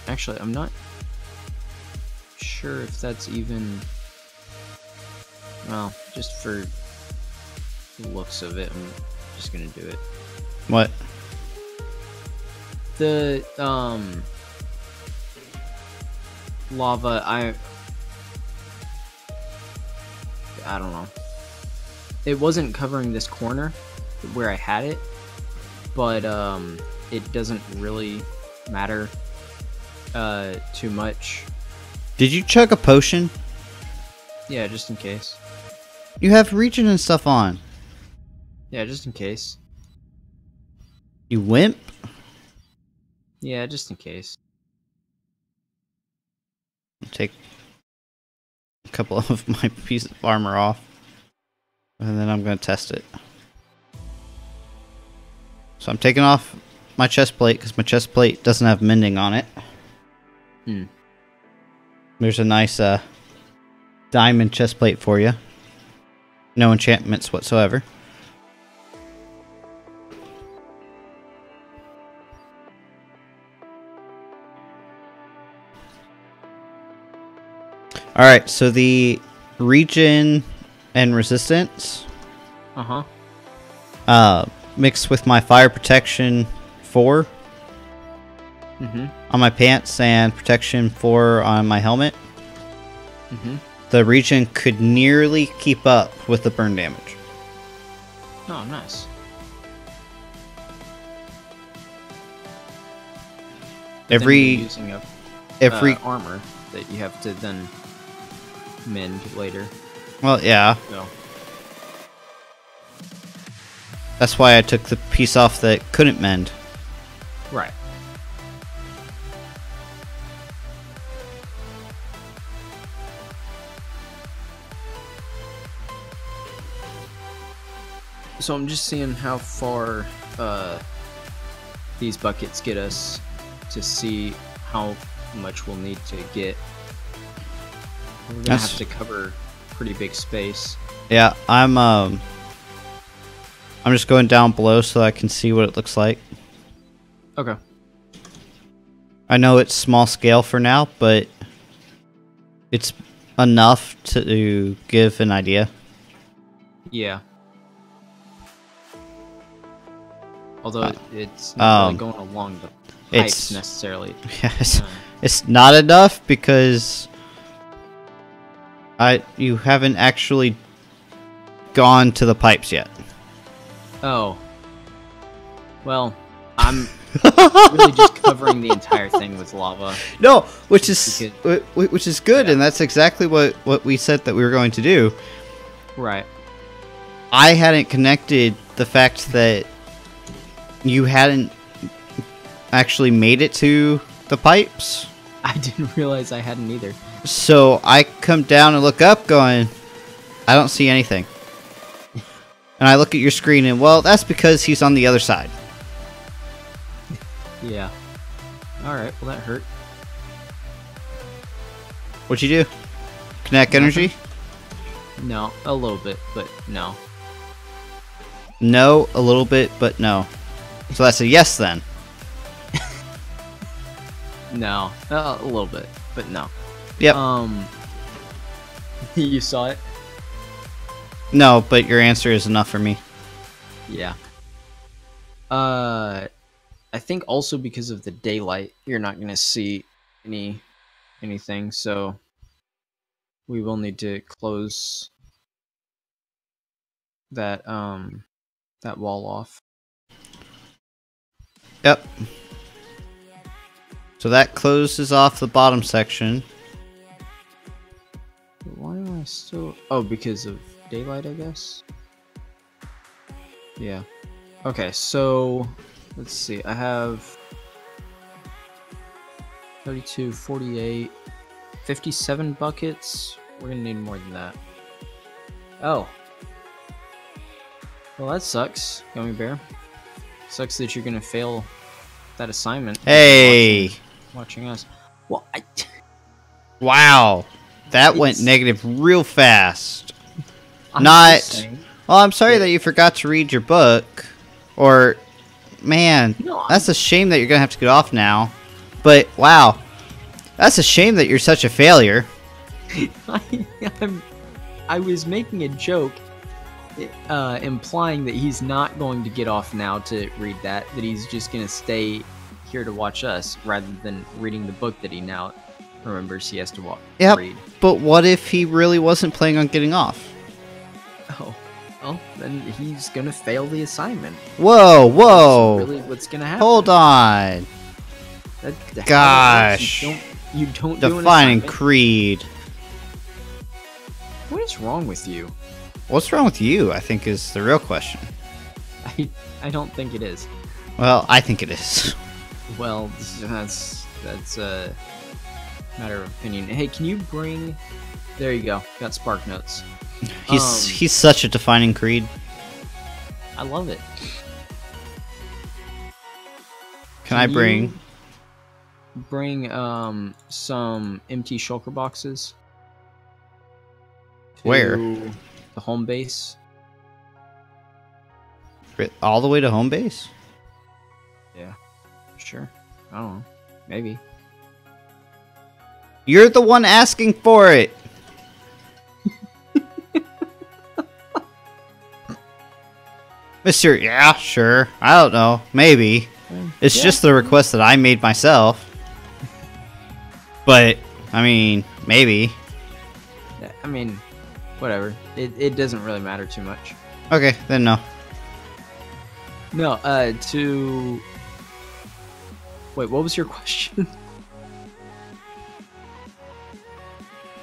Actually, I'm not sure if that's even. Well, just for the looks of it, I'm just gonna do it.
What?
The lava, I don't know. It wasn't covering this corner where I had it, but it doesn't really matter too much.
Did you chug a potion?
Yeah, just in case.
You have regen and stuff on.
Yeah, just in case.
You wimp?
Yeah, just in case.
Take a couple of my pieces of armor off. And then I'm going to test it. So I'm taking off my chest plate because my chest plate doesn't have mending on it.
Hmm.
There's a nice diamond chest plate for you. No enchantments whatsoever. Alright, so the regen and resistance mixed with my fire protection 4 on my pants and protection 4 on my helmet. The regen could nearly keep up with the burn damage.
Oh, nice.
Every
using up armor that you have to then mend later.
Well, yeah.
So.
That's why I took the piece off that couldn't mend.
Right. So I'm just seeing how far these buckets get us to see how much we'll need to get. We're gonna have to cover pretty big space.
Yeah, I'm just going down below so I can see what it looks like.
Okay.
I know it's small scale for now, but it's enough to give an idea.
Yeah. Although it's not really going along the pipes necessarily.
Yes, it's not enough because you haven't actually gone to the pipes yet.
Oh. Well, I'm really just covering the entire thing with lava.
No, which is good, and that's exactly what we said that we were going to do.
Right.
I hadn't connected the fact that you hadn't actually made it to the pipes.
I didn't realize I hadn't either.
So I come down and look up going, I don't see anything. And I look at your screen and, well, that's because he's on the other side.
Yeah. Alright, well that hurt.
What'd you do? Kinetic energy?
No, a little bit, but no.
No, a little bit, but no. So that's a yes then.
No, a little bit, but no.
Yep.
You saw it?
No, but your answer is enough for me.
Yeah. I think also because of the daylight, you're not gonna see anything, so we will need to close that that wall off.
Yep. So that closes off the bottom section.
Why am I still... Oh, because of daylight, I guess? Yeah. Okay, so... Let's see. I have... 32, 48... 57 buckets. We're gonna need more than that. Oh. Well, that sucks, Gummy Bear. Sucks that you're gonna fail that assignment.
Hey!
Watching us. Well,
Wow. That went negative real fast.
I'm
Not...
just saying.
Well, I'm sorry that you forgot to read your book. Or... Man,
No,
that's a shame that you're gonna have to get off now. But, wow. That's a shame that you're such a failure.
I was making a joke, implying that he's not going to get off now to read that he's just going to stay here to watch us, rather than reading the book that he now remembers he has to read.
But what if he really wasn't planning on getting off?
Oh, well, then he's going to fail the assignment.
Whoa, whoa!
That's really what's going to happen.
Hold on. Gosh.
You don't
Defining
do an
creed.
What is wrong with you?
What's wrong with you, I think, is the real question.
I don't think it is.
Well, I think it is.
Well, that's a matter of opinion. Hey, can you bring... There you go. Got Spark Notes.
He's such a defining creed.
I love it.
Can I bring...
Bring some empty shulker boxes.
Where?
The home base.
All the way to home base?
Yeah. Sure. I don't know. Maybe.
You're the one asking for it! Mr. Yeah, sure. I don't know. Maybe. It's just the request that I made myself. But, I mean, maybe.
I mean, whatever. It doesn't really matter too much.
Okay, then no.
No, Wait, what was your question?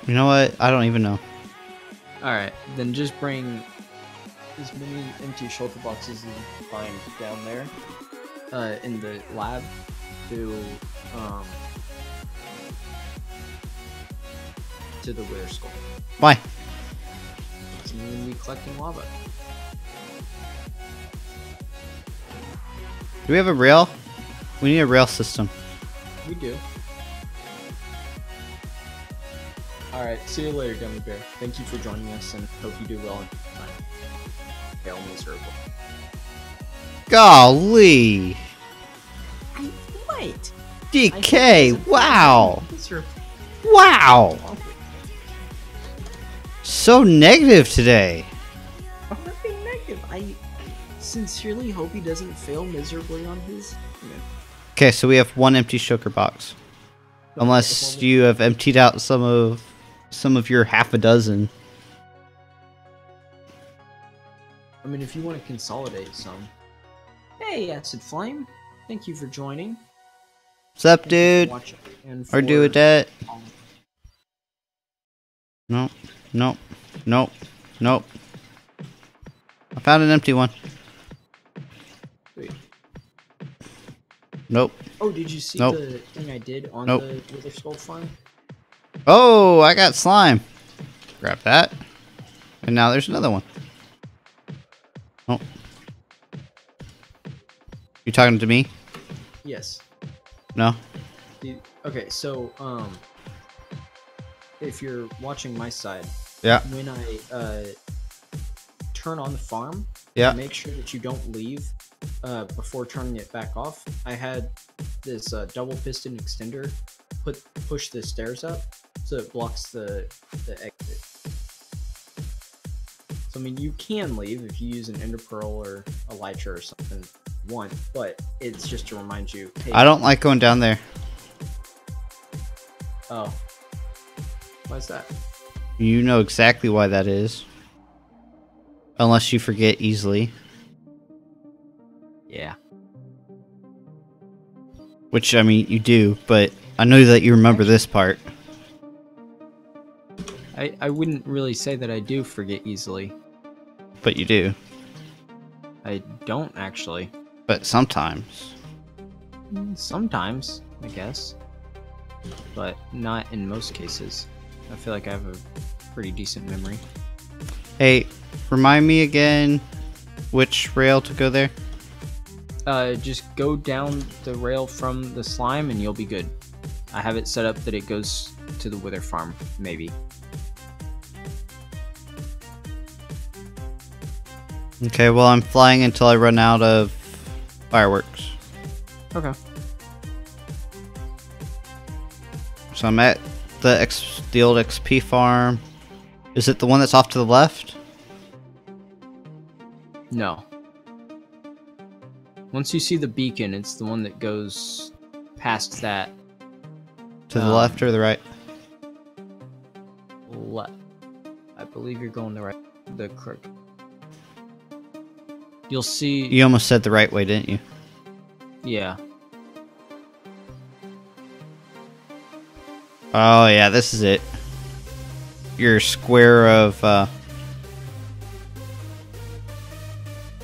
You know what? I don't even know.
Alright, then just bring as many empty shulker boxes as you can find down there. In the lab to the Wither Skull.
Why?
So you're gonna be collecting lava.
Do we have a rail? We need a rail system.
We do. Alright, see you later, Gummy Bear. Thank you for joining us, and hope you do well in time. Fail miserable.
Golly!
What?
DK! Wow! Wow! So negative today.
I'm not being negative. I sincerely hope he doesn't fail miserably on his.
Okay, so we have one empty shulker box. Unless you have emptied out some of your half a dozen.
I mean, if you want to consolidate some. Hey, Acid Flame. Thank you for joining.
What's up, dude? Or do a debt? Nope. Nope. Nope. Nope. I found an empty one.
Wait.
Nope.
Oh, did you see
Nope.
the thing I did on
Nope.
the Wither Skull farm?
Oh, I got slime. Grab that. And now there's another one. Oh. You talking to me?
Yes.
No?
Okay, so, if you're watching my side,
Yeah.
when I turn on the farm,
Yeah.
make sure that you don't leave before turning it back off. I had this double piston extender push the stairs up so it blocks the exit. So I mean, you can leave if you use an ender pearl or a lytra or something you want, but it's just to remind you. Hey,
I don't like going down there.
Oh, why's that?
You know exactly why that is. Unless you forget easily.
Yeah.
Which, I mean, you do, but I know that you remember this part.
I wouldn't really say that I do forget easily.
But you do.
I don't actually.
But sometimes.
Sometimes, I guess. But not in most cases. I feel like I have a pretty decent memory.
Hey, remind me again which rail to go there?
Just go down the rail from the slime and you'll be good. I have it set up that it goes to the Wither Farm, maybe.
Okay, well, I'm flying until I run out of fireworks.
Okay.
So I'm at the old XP farm. Is it the one that's off to the left?
No. Once you see the beacon, it's the one that goes past that.
To the left or the right?
Left. I believe you're going the correct. You'll see.
You almost said the right way, didn't you?
Yeah.
Oh yeah, this is it. Your square of and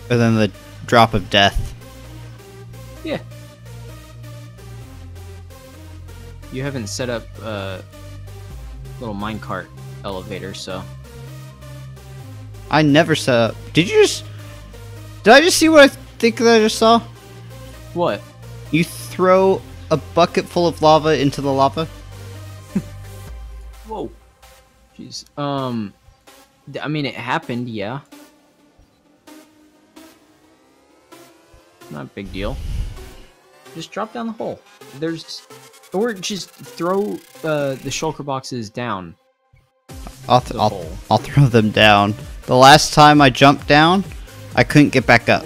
then the drop of death.
Yeah. You haven't set up a little minecart elevator, so.
I never set up. Did I just see what I think that I just saw?
What?
You throw a bucket full of lava into the lava?
Whoa. Jeez. I mean, it happened, yeah. Not a big deal. Just drop down the hole. Or just throw the shulker boxes down.
I'll throw them down. The last time I jumped down, I couldn't get back up.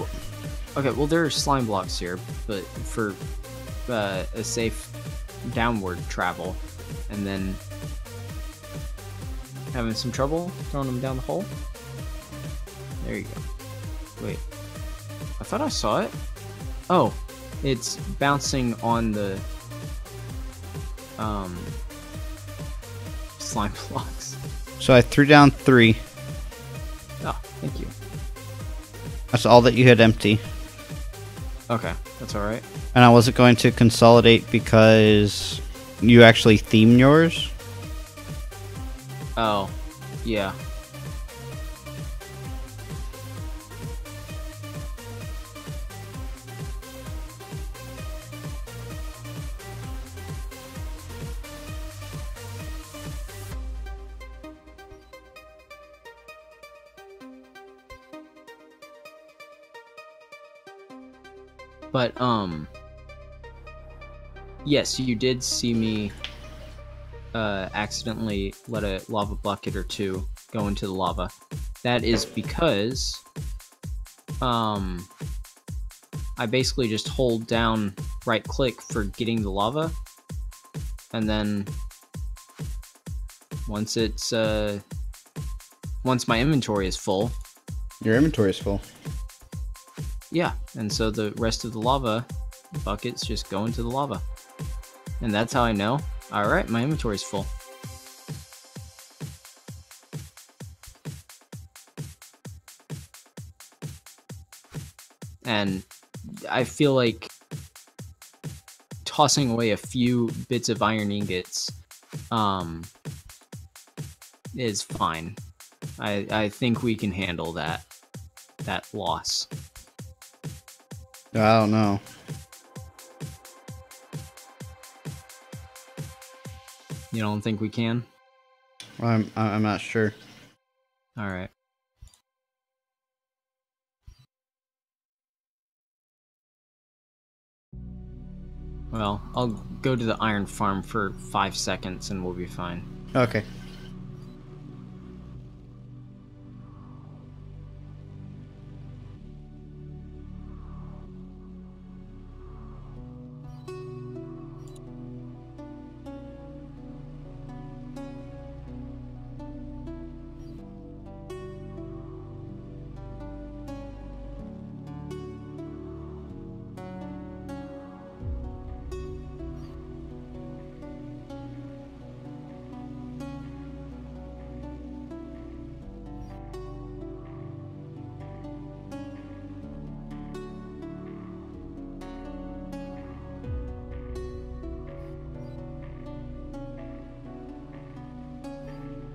Okay, well there are slime blocks here, but for a safe downward travel, and then having some trouble throwing them down the hole. There you go. Wait, I thought I saw it. Oh, it's bouncing on the slime blocks.
So I threw down 3.
Oh, thank you.
That's all that you had empty.
Okay, that's alright.
And I wasn't going to consolidate because you actually themed yours.
Oh, yeah. But, yes, you did see me, accidentally let a lava bucket or 2 go into the lava. That is because, I basically just hold down right click for getting the lava, and then once my inventory is full.
Your inventory is full.
Yeah, and so the rest of the lava buckets just go into the lava. And that's how I know, alright, my inventory's full. And I feel like tossing away a few bits of iron ingots is fine. I think we can handle that loss.
I don't know.
You don't think we can?
I'm not sure.
All right. Well, I'll go to the iron farm for 5 seconds and we'll be fine.
Okay.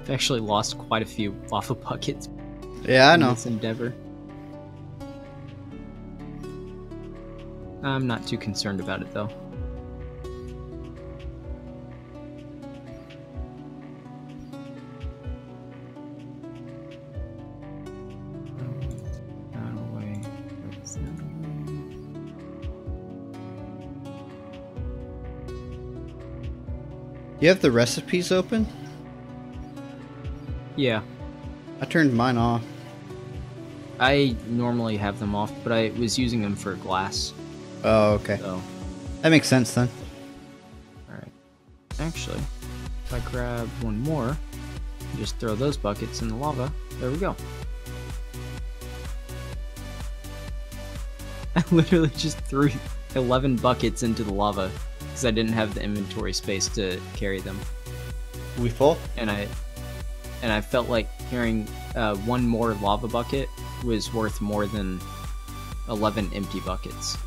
I've actually lost quite a few lava buckets
Yeah, I
in
know.
this endeavor. I'm not too concerned about it though.
You have the recipes open?
Yeah,
I turned mine off.
I normally have them off, but I was using them for glass.
Oh, okay.
So,
That makes sense then.
alright. Actually, if I grab one more, just throw those buckets in the lava, there we go. I literally just threw 11 buckets into the lava because I didn't have the inventory space to carry them.
We full?
And I felt like carrying one more lava bucket was worth more than 11 empty buckets.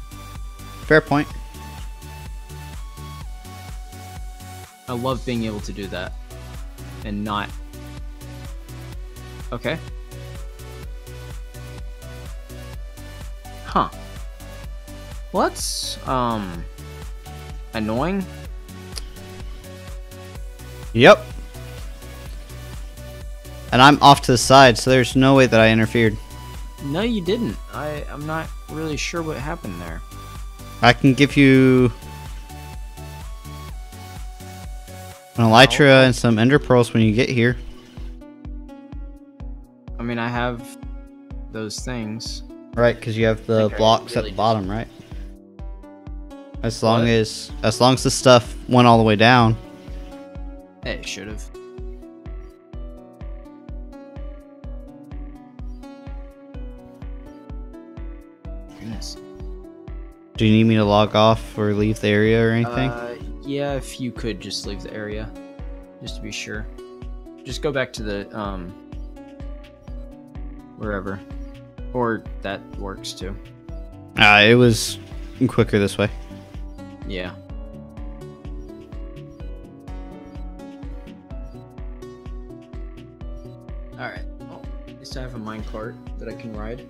Fair point.
I love being able to do that and not. Okay. Huh. Well, that's annoying.
Yep. And I'm off to the side, so there's no way that I interfered.
No, you didn't. I'm not really sure what happened there.
I can give you an elytra and some ender pearls when you get here.
I mean, I have those things.
Right, because you have the
think I
blocks
really
at the bottom, right? As long
What?
as the stuff went all the way down.
It should have. Goodness.
Do you need me to log off or leave the area or anything?
Yeah, if you could just leave the area, just to be sure. Just go back to the wherever, or that works too.
It was quicker this way.
Yeah. All right. Well, at least I have a minecart that I can ride.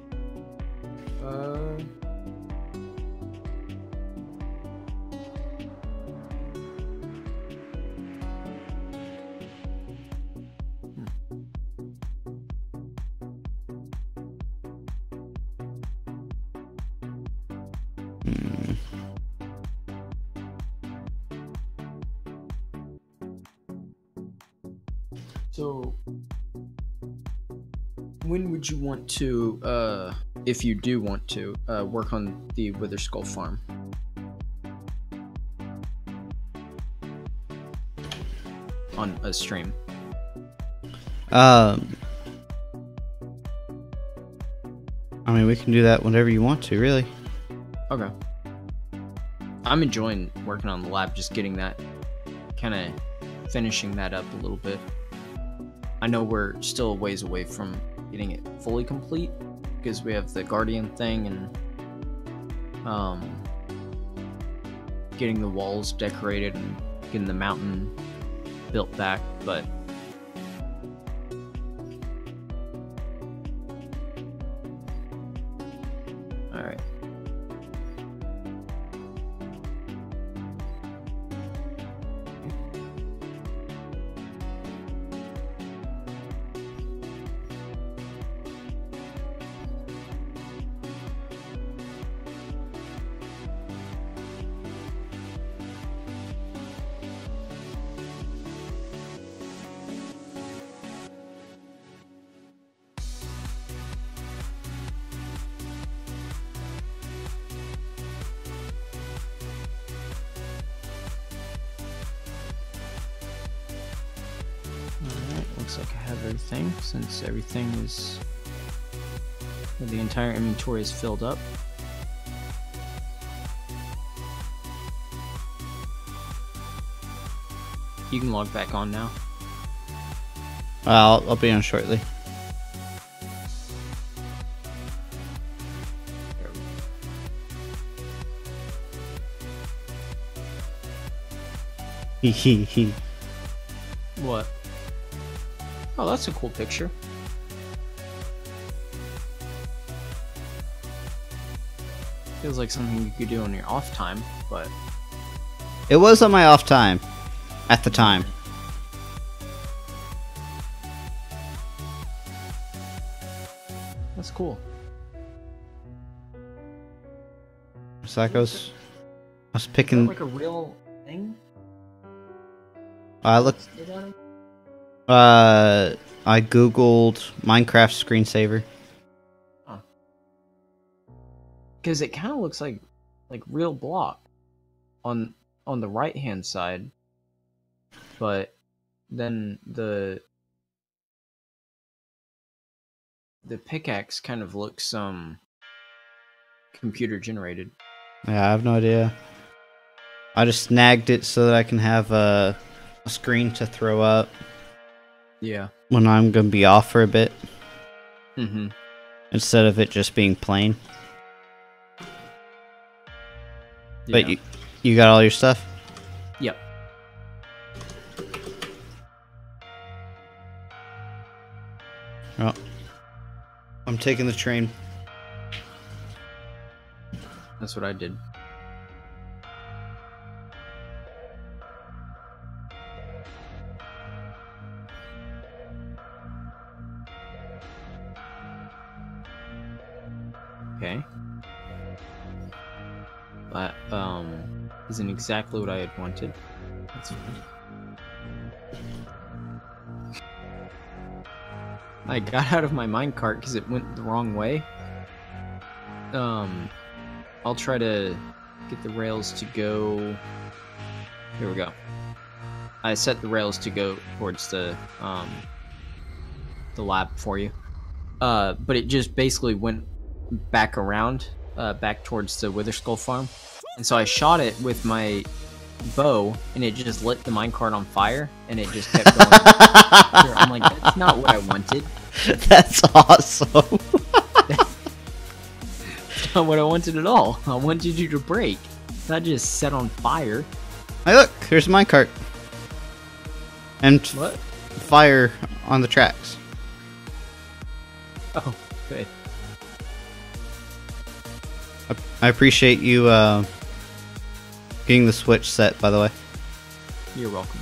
So, when would you want to, if you do want to, work on the Wither Skull farm? On a stream.
I mean, we can do that whenever you want to, really.
Okay. I'm enjoying working on the lab, just getting that, kind of finishing that up a little bit. I know we're still a ways away from getting it fully complete because we have the Guardian thing and getting the walls decorated and getting the mountain built back, but all right. Alright, looks like I have everything, since everything is... the entire inventory is filled up. You can log back on now.
I'll be on shortly.
What? Oh, that's a cool picture. Feels like something you could do on your off time, but...
It was on my off time. At the time.
That's cool.
So that goes... I was picking...
Like a real thing?
I looked... I googled Minecraft screensaver.
Because it kind of looks like real block on the right hand side, but then the pickaxe kind of looks computer generated.
Yeah, I have no idea. I just snagged it so that I can have a screen to throw up.
Yeah.
When I'm gonna be off for a bit.
Mm-hmm.
Instead of it just being plain. But
Yeah.
you got all your stuff?
Yep.
Well, I'm taking the train.
That's what I did. Okay. That isn't exactly what I had wanted. That's fine. I got out of my minecart because it went the wrong way. I'll try to get the rails to go... Here we go. I set the rails to go towards the lab for you. But it just basically went back around, back towards the Wither Skull farm. And so I shot it with my bow, and it just lit the minecart on fire, and it just kept going. I'm like, that's not what I wanted.
That's awesome.
That's not what I wanted at all. I wanted you to break, not just set on fire.
Hey, look, here's my cart. And
What?
fire on the tracks.
Oh, good.
I appreciate you getting the switch set, by the way.
You're welcome.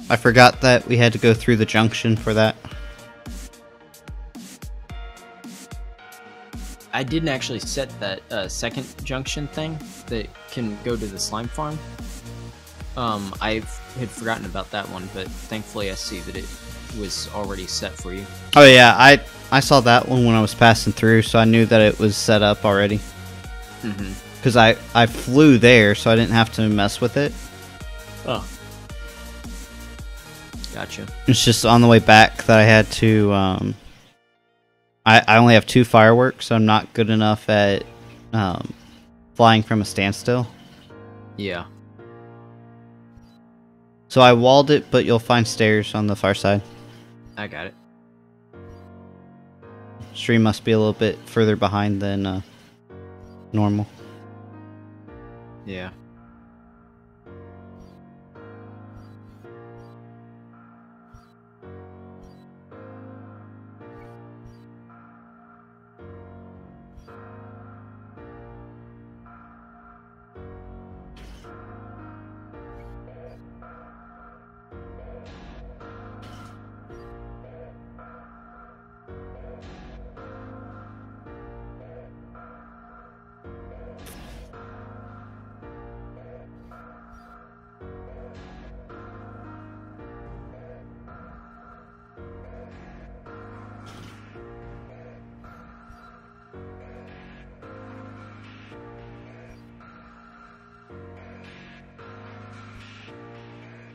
I forgot that we had to go through the junction for that.
I didn't actually set that second junction thing that can go to the slime farm. I had forgotten about that one, but thankfully I see that it was already set for you.
Oh yeah, I saw that one when I was passing through, so I knew that it was set up already.
Mm-hmm.
Because I flew there, so I didn't have to mess with it.
Oh. Gotcha.
It's just on the way back that I had to, I only have 2 fireworks, so I'm not good enough at flying from a standstill.
Yeah.
So I walled it, but you'll find stairs on the far side.
I got it.
Stream must be a little bit further behind than normal.
Yeah.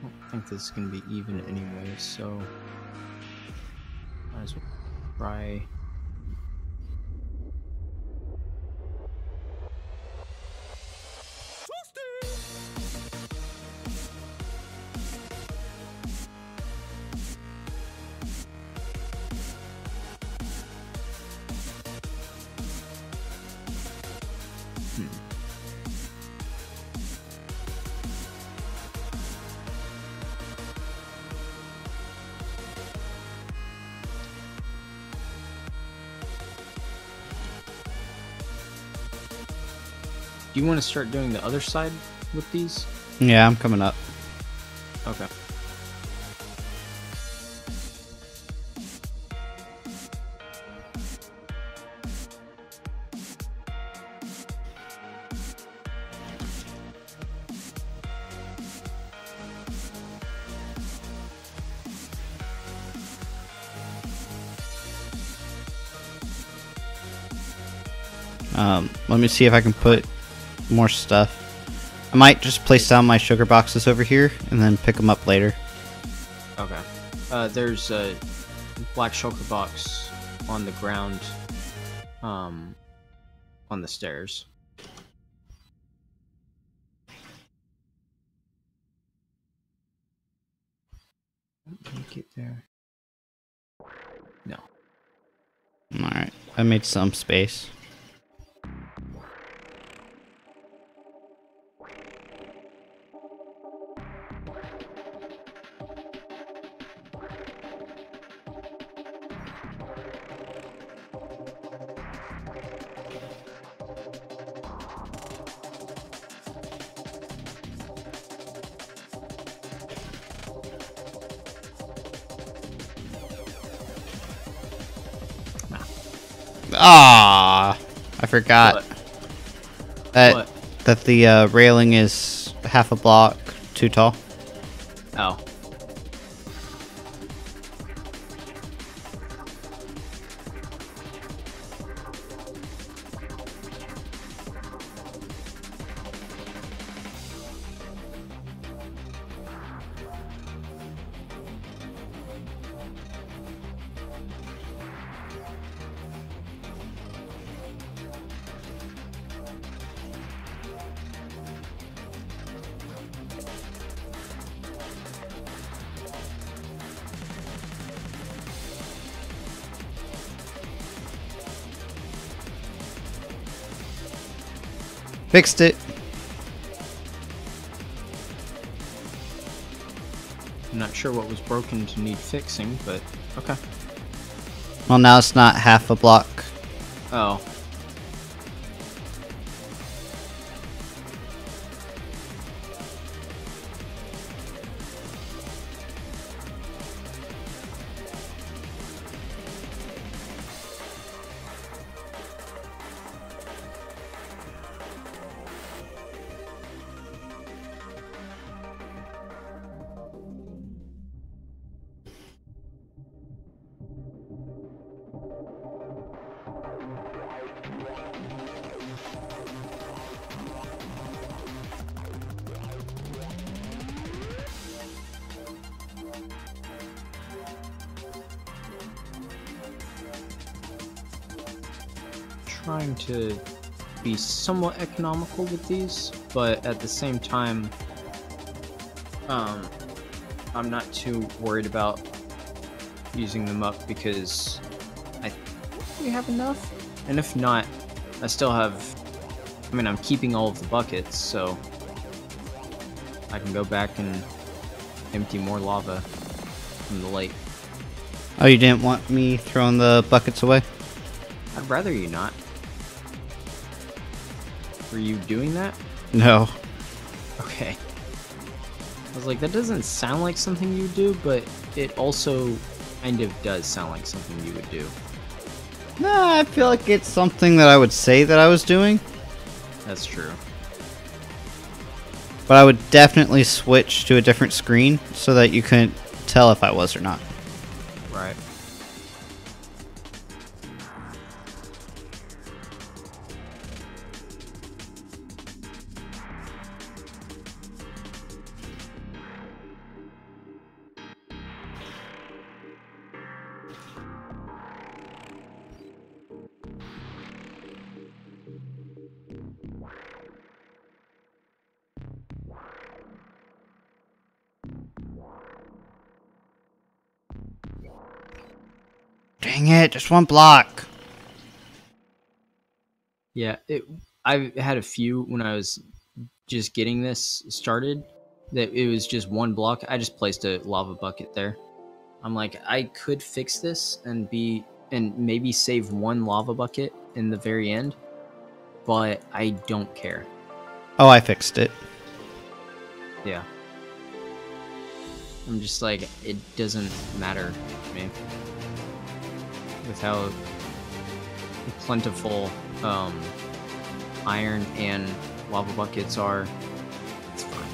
I think this is going to be even anyway, so might as well try. Do you want to start doing the other side with these?
Yeah, I'm coming up.
Okay.
Let me see if I can put more stuff. I might just place down my sugar boxes over here and then pick them up later.
Okay. There's a black shulker box on the ground, on the stairs. Can you get there? No.
Alright, I made some space. Ah, I forgot that the railing is half a block too tall.
Oh.
Fixed it.
I'm not sure what was broken to need fixing, but okay.
Well, now it's not half a block.
Oh. Trying to be somewhat economical with these, but at the same time, I'm not too worried about using them up because I think we have enough. And if not, I still have, I mean, I'm keeping all of the buckets, so I can go back and empty more lava from the lake.
Oh, you didn't want me throwing the buckets away?
I'd rather you not. Were you doing that?
No.
Okay. I was like, that doesn't sound like something you do, but it also kind of does sound like something you would do.
Nah, I feel like it's something that I would say that I was doing.
That's true.
But I would definitely switch to a different screen so that you couldn't tell if I was or not.
Right.
Dang it, just one block.
Yeah, I had a few when I was just getting this started that it was just one block. I just placed a lava bucket there. I'm like, I could fix this and maybe save one lava bucket in the very end, but I don't care.
Oh, I fixed it.
Yeah. I'm just like, it doesn't matter to me. With how plentiful iron and lava buckets are, it's fine.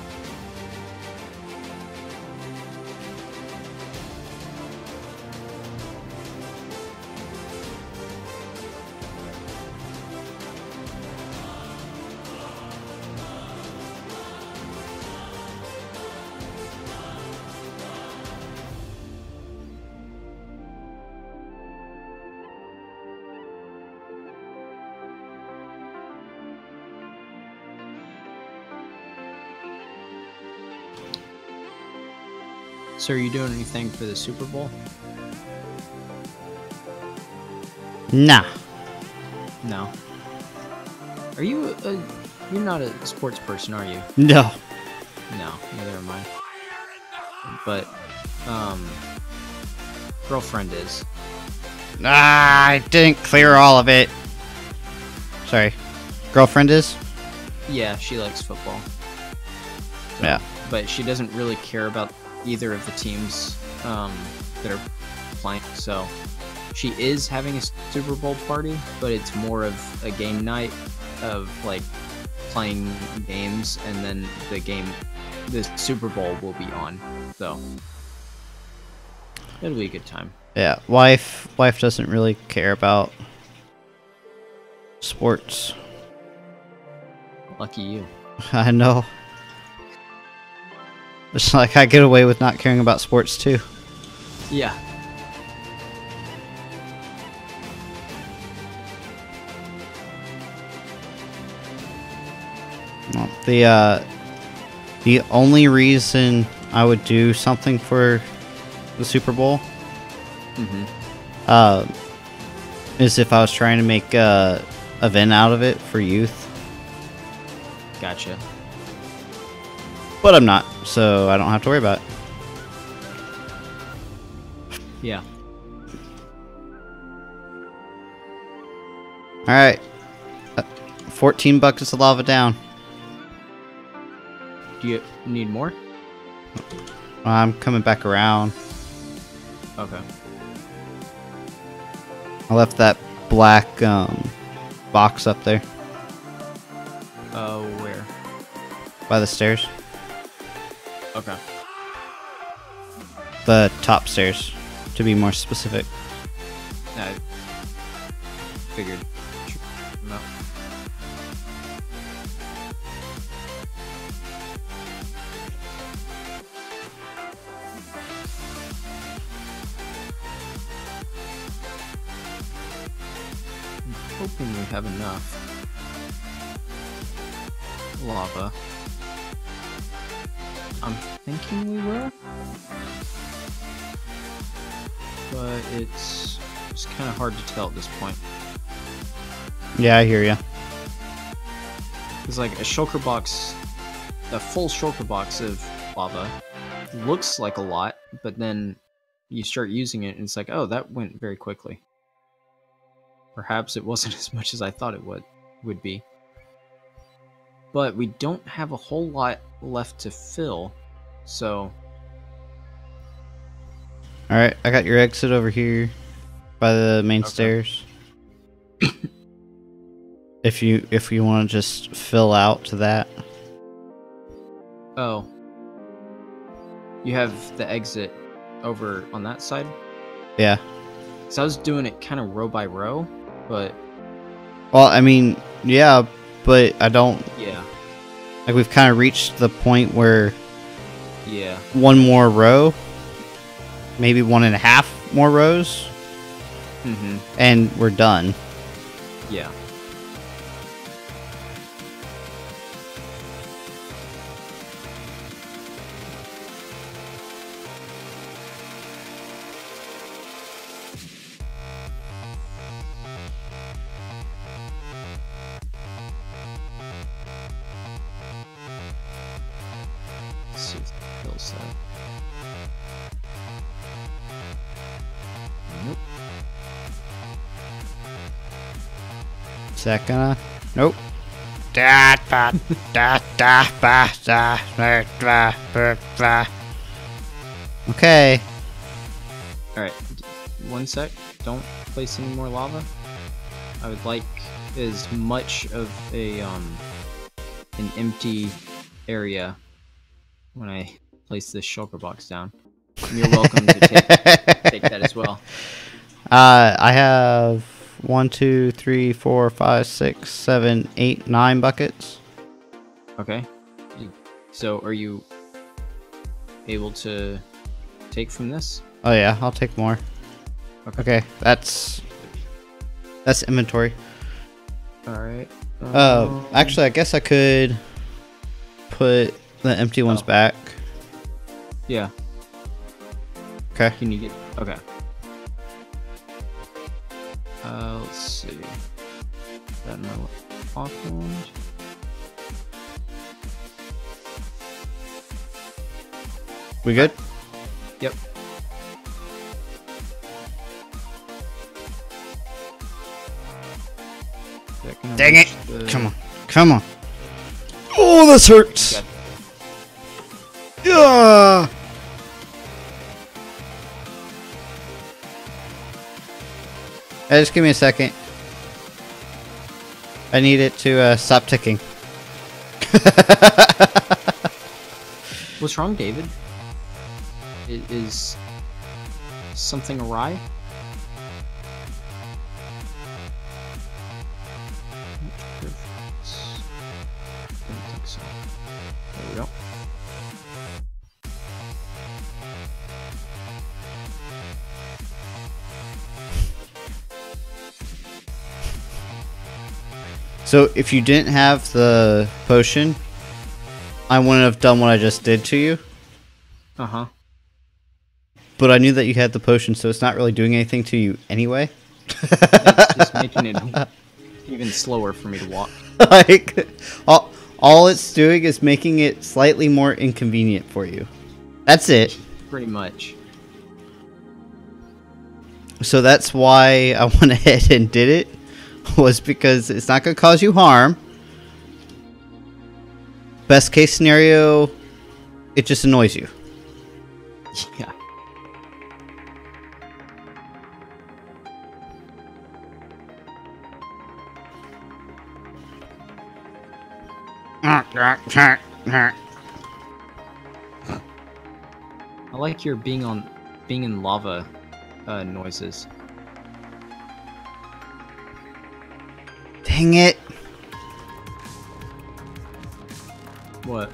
So are you doing anything for the Super Bowl?
Nah.
No. Are you you're not a sports person, are you?
No.
No, neither am I. But girlfriend is.
Ah, I didn't clear all of it. Sorry. Girlfriend is?
Yeah, she likes football.
Yeah.
But she doesn't really care about either of the teams that are playing. So she is having a Super Bowl party, but it's more of a game night of like playing games, and then the Super Bowl will be on. So it'll be a good time.
Yeah. Wife doesn't really care about sports.
Lucky you.
I know. It's like I get away with not caring about sports too.
Yeah.
Well, the only reason I would do something for the Super Bowl is if I was trying to make a event out of it for youth.
Gotcha.
But I'm not, so I don't have to worry about it.
Yeah.
Alright. 14 buckets of lava down.
Do you need more?
I'm coming back around.
Okay.
I left that black box up there
Where?
by the stairs.
Okay.
The top stairs, to be more specific.
I figured. No. I'm hoping we have enough lava. I'm thinking we will, but it's kind of hard to tell at this point.
Yeah, I hear ya.
It's like a shulker box, a full shulker box of lava looks like a lot, but then you start using it and it's like, oh, that went very quickly. Perhaps it wasn't as much as I thought it would be. But we don't have a whole lot left to fill, so...
Alright, I got your exit over here by the main stairs. If you want to just fill out to that.
Oh. You have the exit over on that side?
Yeah.
So I was doing it kind of row by row, but...
Well, I mean, yeah, but I don't...
Yeah.
Like, we've kind of reached the point where...
Yeah.
One more row. Maybe 1.5 more rows.
Mm-hmm.
And we're done.
Yeah. Let's see if it fills that. Nope.
Is that gonna... Nope. Okay.
Alright, one sec. Don't place any more lava. I would like as much of a an empty area when I place this shulker box down. And you're welcome to take that as well.
I have 1, 2, 3, 4, 5, 6, 7, 8, 9 buckets.
Okay. So are you able to take from this?
Oh yeah, I'll take more. Okay, that's inventory.
Alright.
Actually, I guess I could put the empty ones back.
Yeah.
Okay.
Can you get... Okay. Let's see. That in my offhand.
We good?
Yep.
Dang it! Come on. Come on. Oh, this hurts! Yeah! Hey, just give me a second. I need it to stop ticking.
What's wrong, David? Is something awry? Don't think so. There we go.
So if you didn't have the potion, I wouldn't have done what I just did to you.
Uh-huh.
But I knew that you had the potion, so it's not really doing anything to you anyway.
It's just making it even slower for me to walk.
Like, all it's doing is making it slightly more inconvenient for you. That's it.
Pretty much.
So that's why I went ahead and did it, was because it's not going to cause you harm. Best case scenario, it just annoys you.
Yeah. I like your being in lava noises.
Dang it.
What?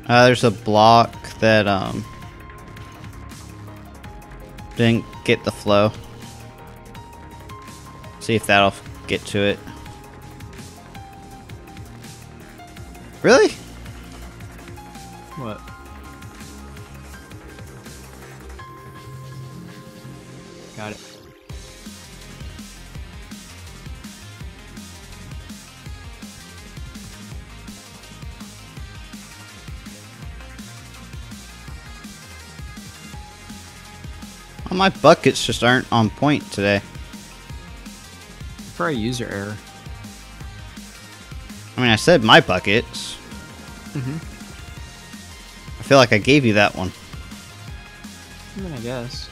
There's a block that didn't get the flow. See if that'll get to it. Really?
What? Got it.
Well, my buckets just aren't on point today.
Probably user error.
I mean, I said my buckets.
Mm-hmm.
I feel like I gave you that one.
I mean, I guess.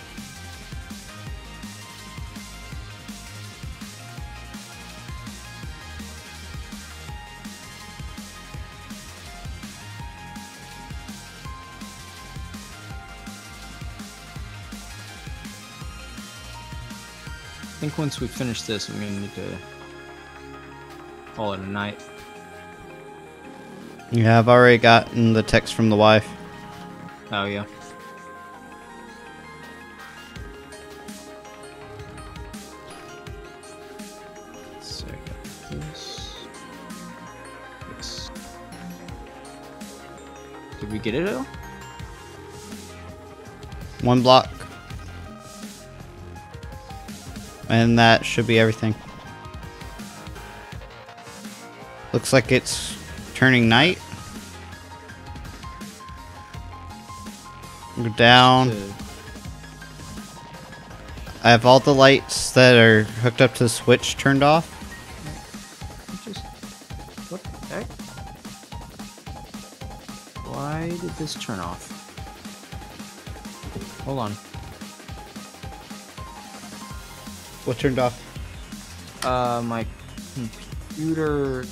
I think once we finish this, I'm gonna need to call it a night.
Yeah, I've already gotten the text from the wife.
Oh yeah. So I got this. This. Did we get it all?
One block. And that should be everything. Looks like it's turning night. Go down. I have all the lights that are hooked up to the switch turned off.
What the heck? Why did this turn off? Hold on.
What turned off?
My computer,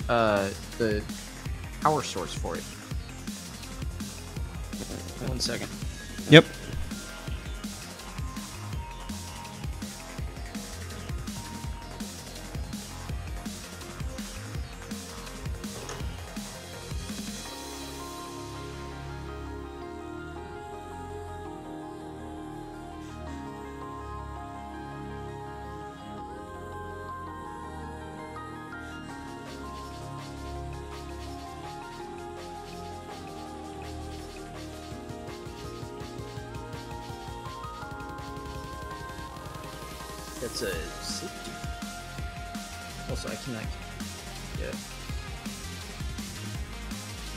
the power source for it. 1 second.
Yep.
That's a safety. Also, I cannot. Yeah.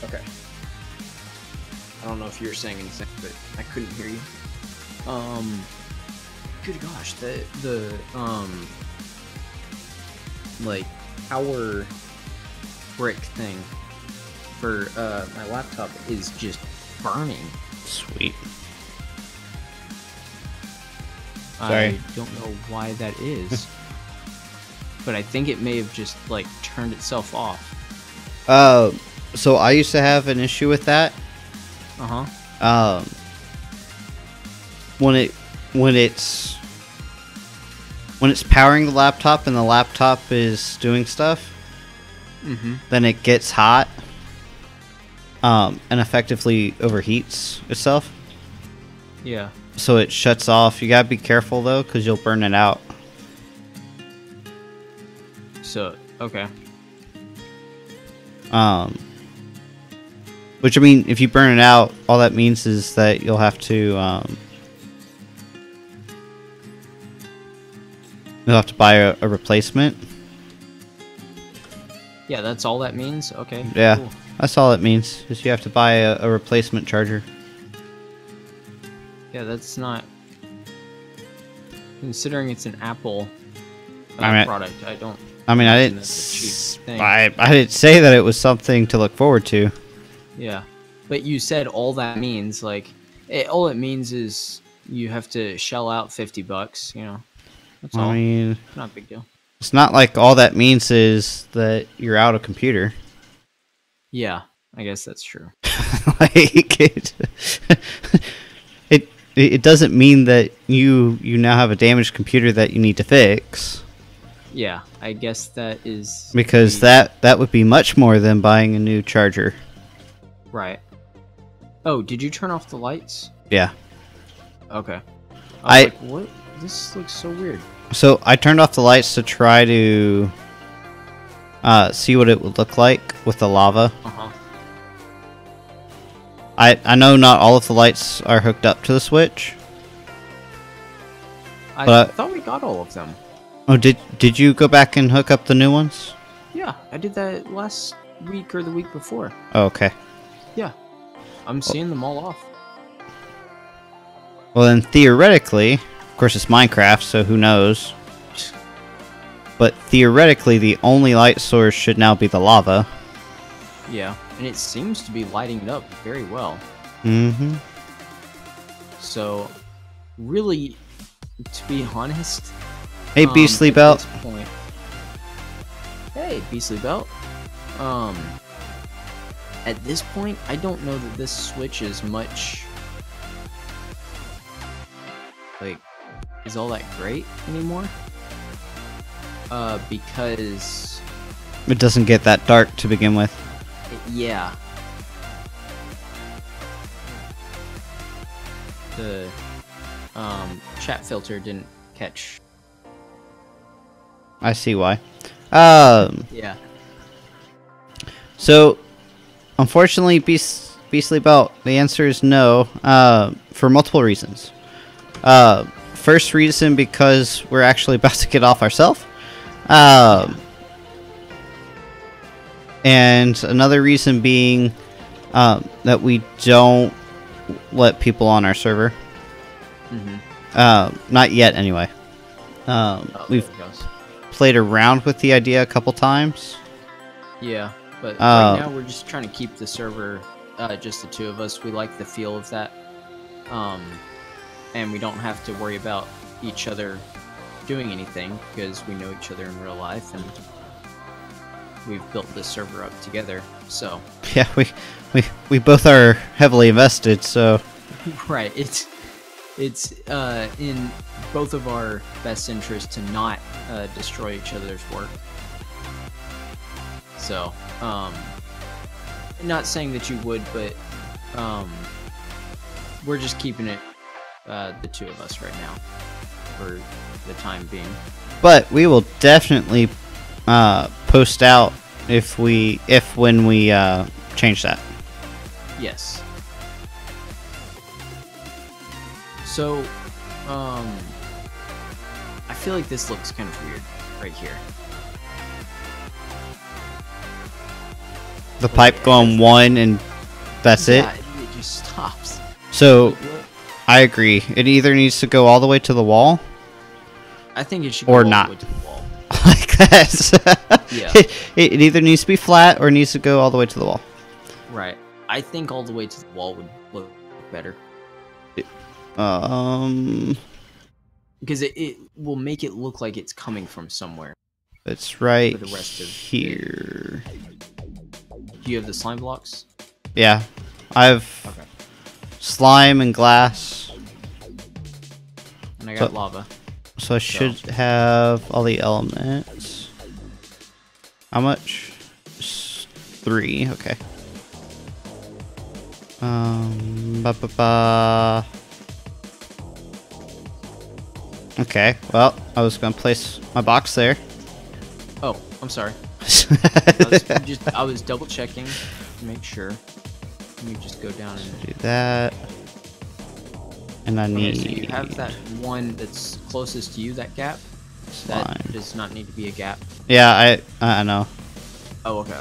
Okay. I don't know if you were saying anything, but I couldn't hear you. Good gosh, the like power brick thing for my laptop is just burning.
Sweet.
Sorry. I don't know why that is. But I think it may have just like turned itself off.
So I used to have an issue with that. When it's powering the laptop and the laptop is doing stuff, then it gets hot, and effectively overheats itself.
Yeah.
So it shuts off. You gotta be careful though, because you'll burn it out.
So, okay.
Which, I mean, if you burn it out, all that means is that you'll have to, buy a replacement.
Yeah, that's all that means? Okay.
Yeah,
cool.
That's all it means, is you have to buy a replacement charger.
Yeah, that's not... Considering it's an Apple product, I don't...
I mean, I didn't say that it was something to look forward to.
Yeah, but you said all that means, like, all it means is you have to shell out $50, you know. That's all.
I mean,
not a big deal.
It's not like all that means is that you're out a computer.
Yeah, I guess that's true.
Like it doesn't mean that you now have a damaged computer that you need to fix.
Yeah, I guess that is...
Because that would be much more than buying a new charger.
Right. Oh, did you turn off the lights?
Yeah.
Okay. I was like, what? This looks so weird.
So I turned off the lights to try to see what it would look like with the lava. I know not all of the lights are hooked up to the switch.
I thought we got all of them.
Oh, did you go back and hook up the new ones?
Yeah, I did that last week or the week before.
Oh, okay.
Yeah. I'm seeing them all off.
Well, then theoretically, of course it's Minecraft, so who knows? But theoretically, the only light source should now be the lava.
Yeah, and it seems to be lighting it up very well.
Mm-hmm.
So, really, to be honest...
Hey, Beastly Belt.
Hey, Beastly Belt. At this point, I don't know that this Switch is much... like, is all that great anymore. Because...
it doesn't get that dark to begin with.
Yeah. The, chat filter didn't catch...
I see why.
Yeah.
So, unfortunately, Beastly Belt, the answer is no, for multiple reasons. First reason, because we're actually about to get off ourselves. And another reason being that we don't let people on our server. Not yet, anyway. We've played around with the idea a couple times.
Yeah, but right now we're just trying to keep the server just the two of us. We like the feel of that, and we don't have to worry about each other doing anything because we know each other in real life and we've built this server up together. So
yeah, we both are heavily invested. So
right, it's in both of our best interests to not destroy each other's work. So, not saying that you would, but we're just keeping it the two of us right now for the time being.
But we will definitely post out when we change that.
Yes. So, I feel like this looks kind of weird right here.
The pipe going one and that's it?
Yeah, it just stops.
So, I agree. It either needs to go all the way to the wall.
I think it should
or
go
not.
all the way to the wall.
Like that.
Yeah.
It either needs to be flat or needs to go all the way to the wall.
Right. I think all the way to the wall would look better. Because it will make it look like it's coming from somewhere.
It's right
for the rest of
here.
Do you have the slime blocks?
Yeah. I have slime and glass.
And I got lava.
So I should have all the elements. How much? 3, okay. Okay, well, I was gonna place my box there.
Oh, I'm sorry. I was double checking to make sure. Let me just go down and
do that. And I need.
So you have that one that's closest to you, that gap. That does not need to be a gap.
Yeah, I know.
Oh, okay.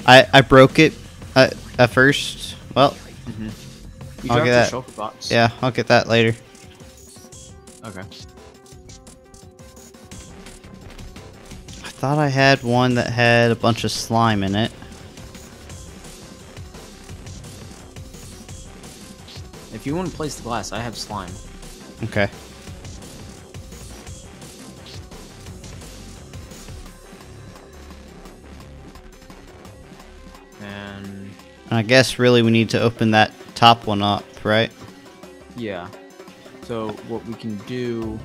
I broke it at first. Well,
you
I'll get that.
Shulker box.
Yeah, I'll get that later.
Okay.
I thought I had one that had a bunch of slime in it.
If you want to place the glass, I have slime.
Okay.
And
I guess really we need to open that top one up, right?
Yeah. So what we can do,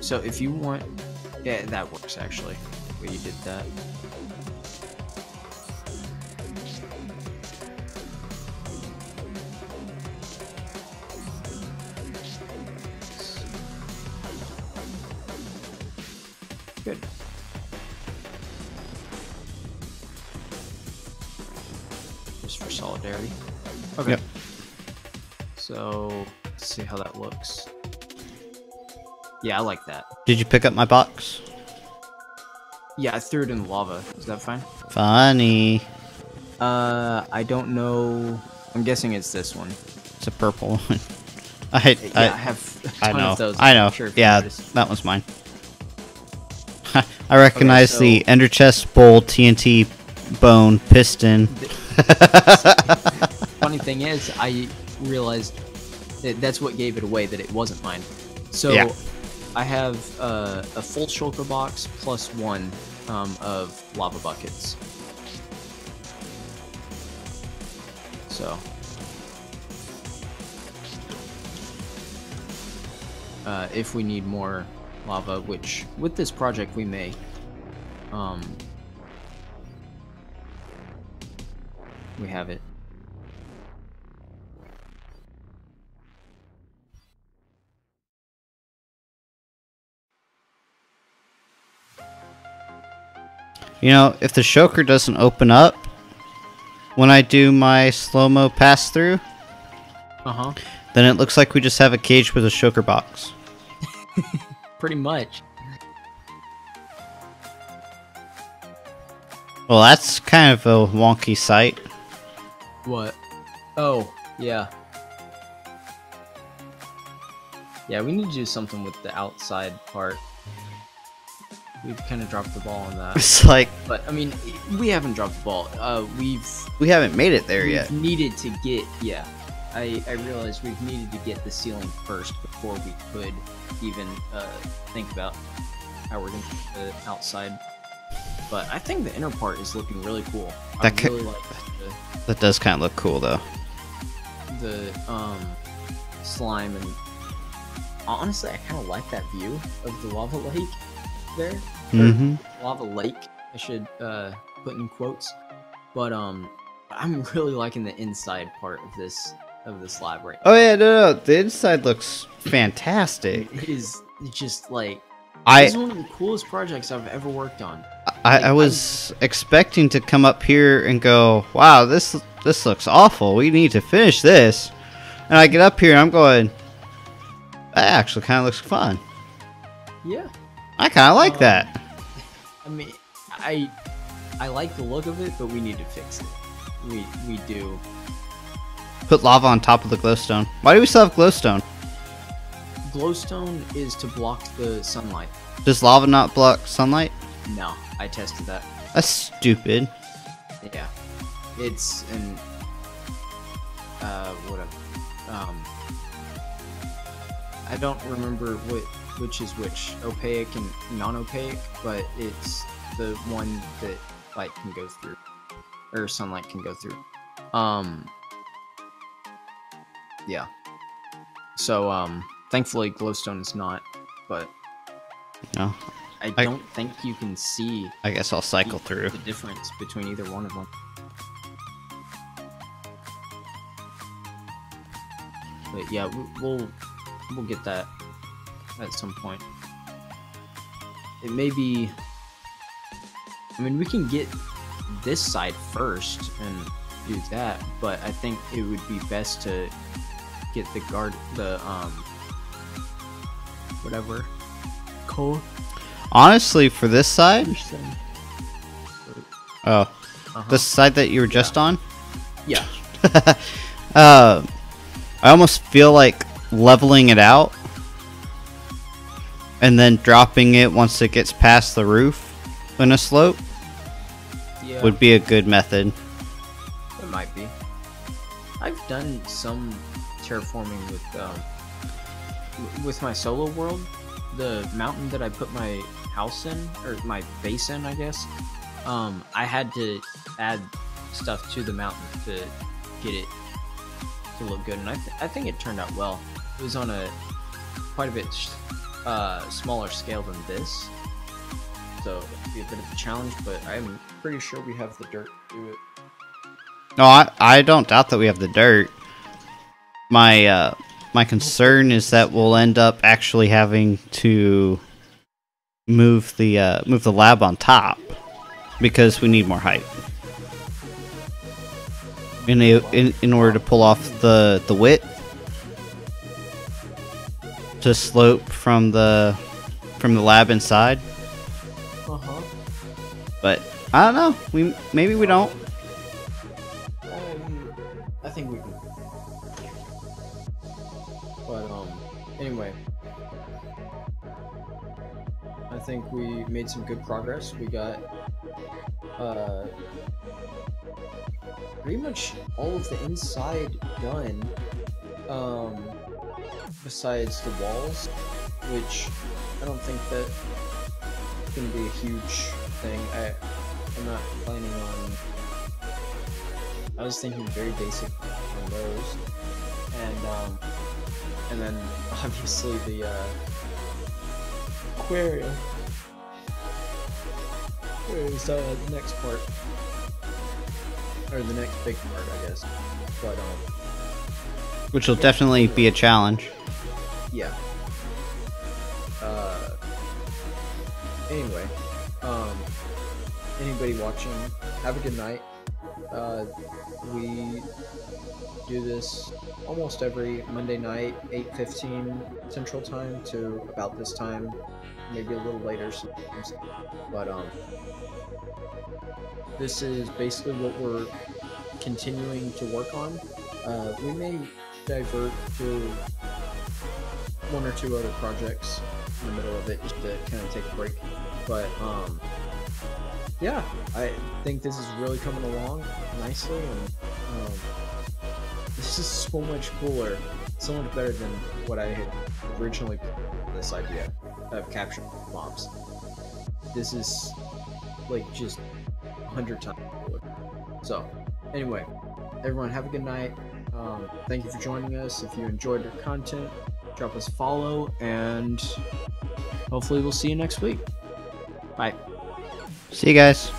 so if you want, yeah, that works actually. Where you did that. Good. Just for solidarity. Okay.
Yep.
So, let's see how that looks. Yeah, I like that.
Did you pick up my box?
Yeah, I threw it in the lava. Is that fine?
Funny.
I don't know. I'm guessing it's this one.
It's a purple one. I
have a ton of those.
I know.
Sure
yeah, that one's mine. I recognize the Ender Chest, Bowl, TNT, Bone, Piston.
Funny thing is, I realized that's what gave it away, that it wasn't mine. So
yeah.
I have a full shulker box plus 1 of lava buckets. So if we need more lava, which with this project we may, we have it.
You know, if the shulker doesn't open up when I do my slow-mo pass-through, then it looks like we just have a cage with a shulker box.
Pretty much.
Well, that's kind of a wonky sight.
What? Oh, yeah. Yeah, we need to do something with the outside part. We've kind of dropped the ball on that.
It's like,
but I mean, we haven't dropped the ball.
We haven't made it there yet.
Needed to get, yeah. I realized we've needed to get the ceiling first before we could even think about how we're going to get the outside. But I think the inner part is looking really cool. I really like
that does kind of look cool, though.
The slime, and honestly, I kind of like that view of the lava lake there.
Mm-hmm.
Lava lake, I should put in quotes. But I'm really liking the inside part of this lab right now.
Oh yeah, no, the inside looks fantastic.
It is just like this is one of the coolest projects I've ever worked on.
I was expecting to come up here and go, wow, this looks awful. We need to finish this. And I get up here and I'm going, that actually kind of looks fun.
Yeah.
I kind of like that.
I mean, I like the look of it, but we need to fix it. We do.
Put lava on top of the glowstone. Why do we still have glowstone?
Glowstone is to block the sunlight.
Does lava not block sunlight?
No, I tested that.
That's stupid.
Yeah. It's an whatever. I don't remember which is which, opaque and non-opaque, but it's the one that light can go through, or sunlight can go through. Yeah. So thankfully glowstone is not, but
no.
I don't think you can see.
I guess I'll cycle through
the difference between either one of them. But yeah, we'll get that at some point. It may be. I mean, we can get this side first and do that, but I think it would be best to get the whatever. Cool.
Honestly, for this side, the side that you were just on,
yeah.
I almost feel like leveling it out and then dropping it once it gets past the roof in a slope would be a good method.
It might be. I've done some terraforming with my solo world. The mountain that I put my house in, or my base in, I guess, I had to add stuff to the mountain to get it to look good, and I think it turned out well. It was on a quite a bit smaller scale than this, so it'd be a bit of a challenge, but I'm pretty sure we have the dirt to do it.
No, I don't doubt that we have the dirt. My concern is that we'll end up actually having to move the lab on top because we need more height in order to pull off the width to slope from the lab inside. But I don't know. Maybe we don't.
I think we can. But anyway, I think we made some good progress. We got pretty much all of the inside done, besides the walls, which I don't think that it's gonna be a huge thing. I'm not planning on. I was thinking very basic on those, and then obviously the aquarium is the next part, or the next big part, I guess. But
which will definitely be a challenge.
Yeah. Anyway, anybody watching, have a good night. We do this almost every Monday night, 8:15 Central Time to about this time, maybe a little later sometimes. But this is basically what we're continuing to work on. We may divert to one or two other projects in the middle of it just to kind of take a break. But yeah, I think this is really coming along nicely, and this is so much cooler, so much better than what I had originally this idea of capturing mobs. This is like just 100 times cooler. So anyway, everyone have a good night. Thank you for joining us. If you enjoyed our content, drop us a follow, and hopefully we'll see you next week. Bye.
See you guys.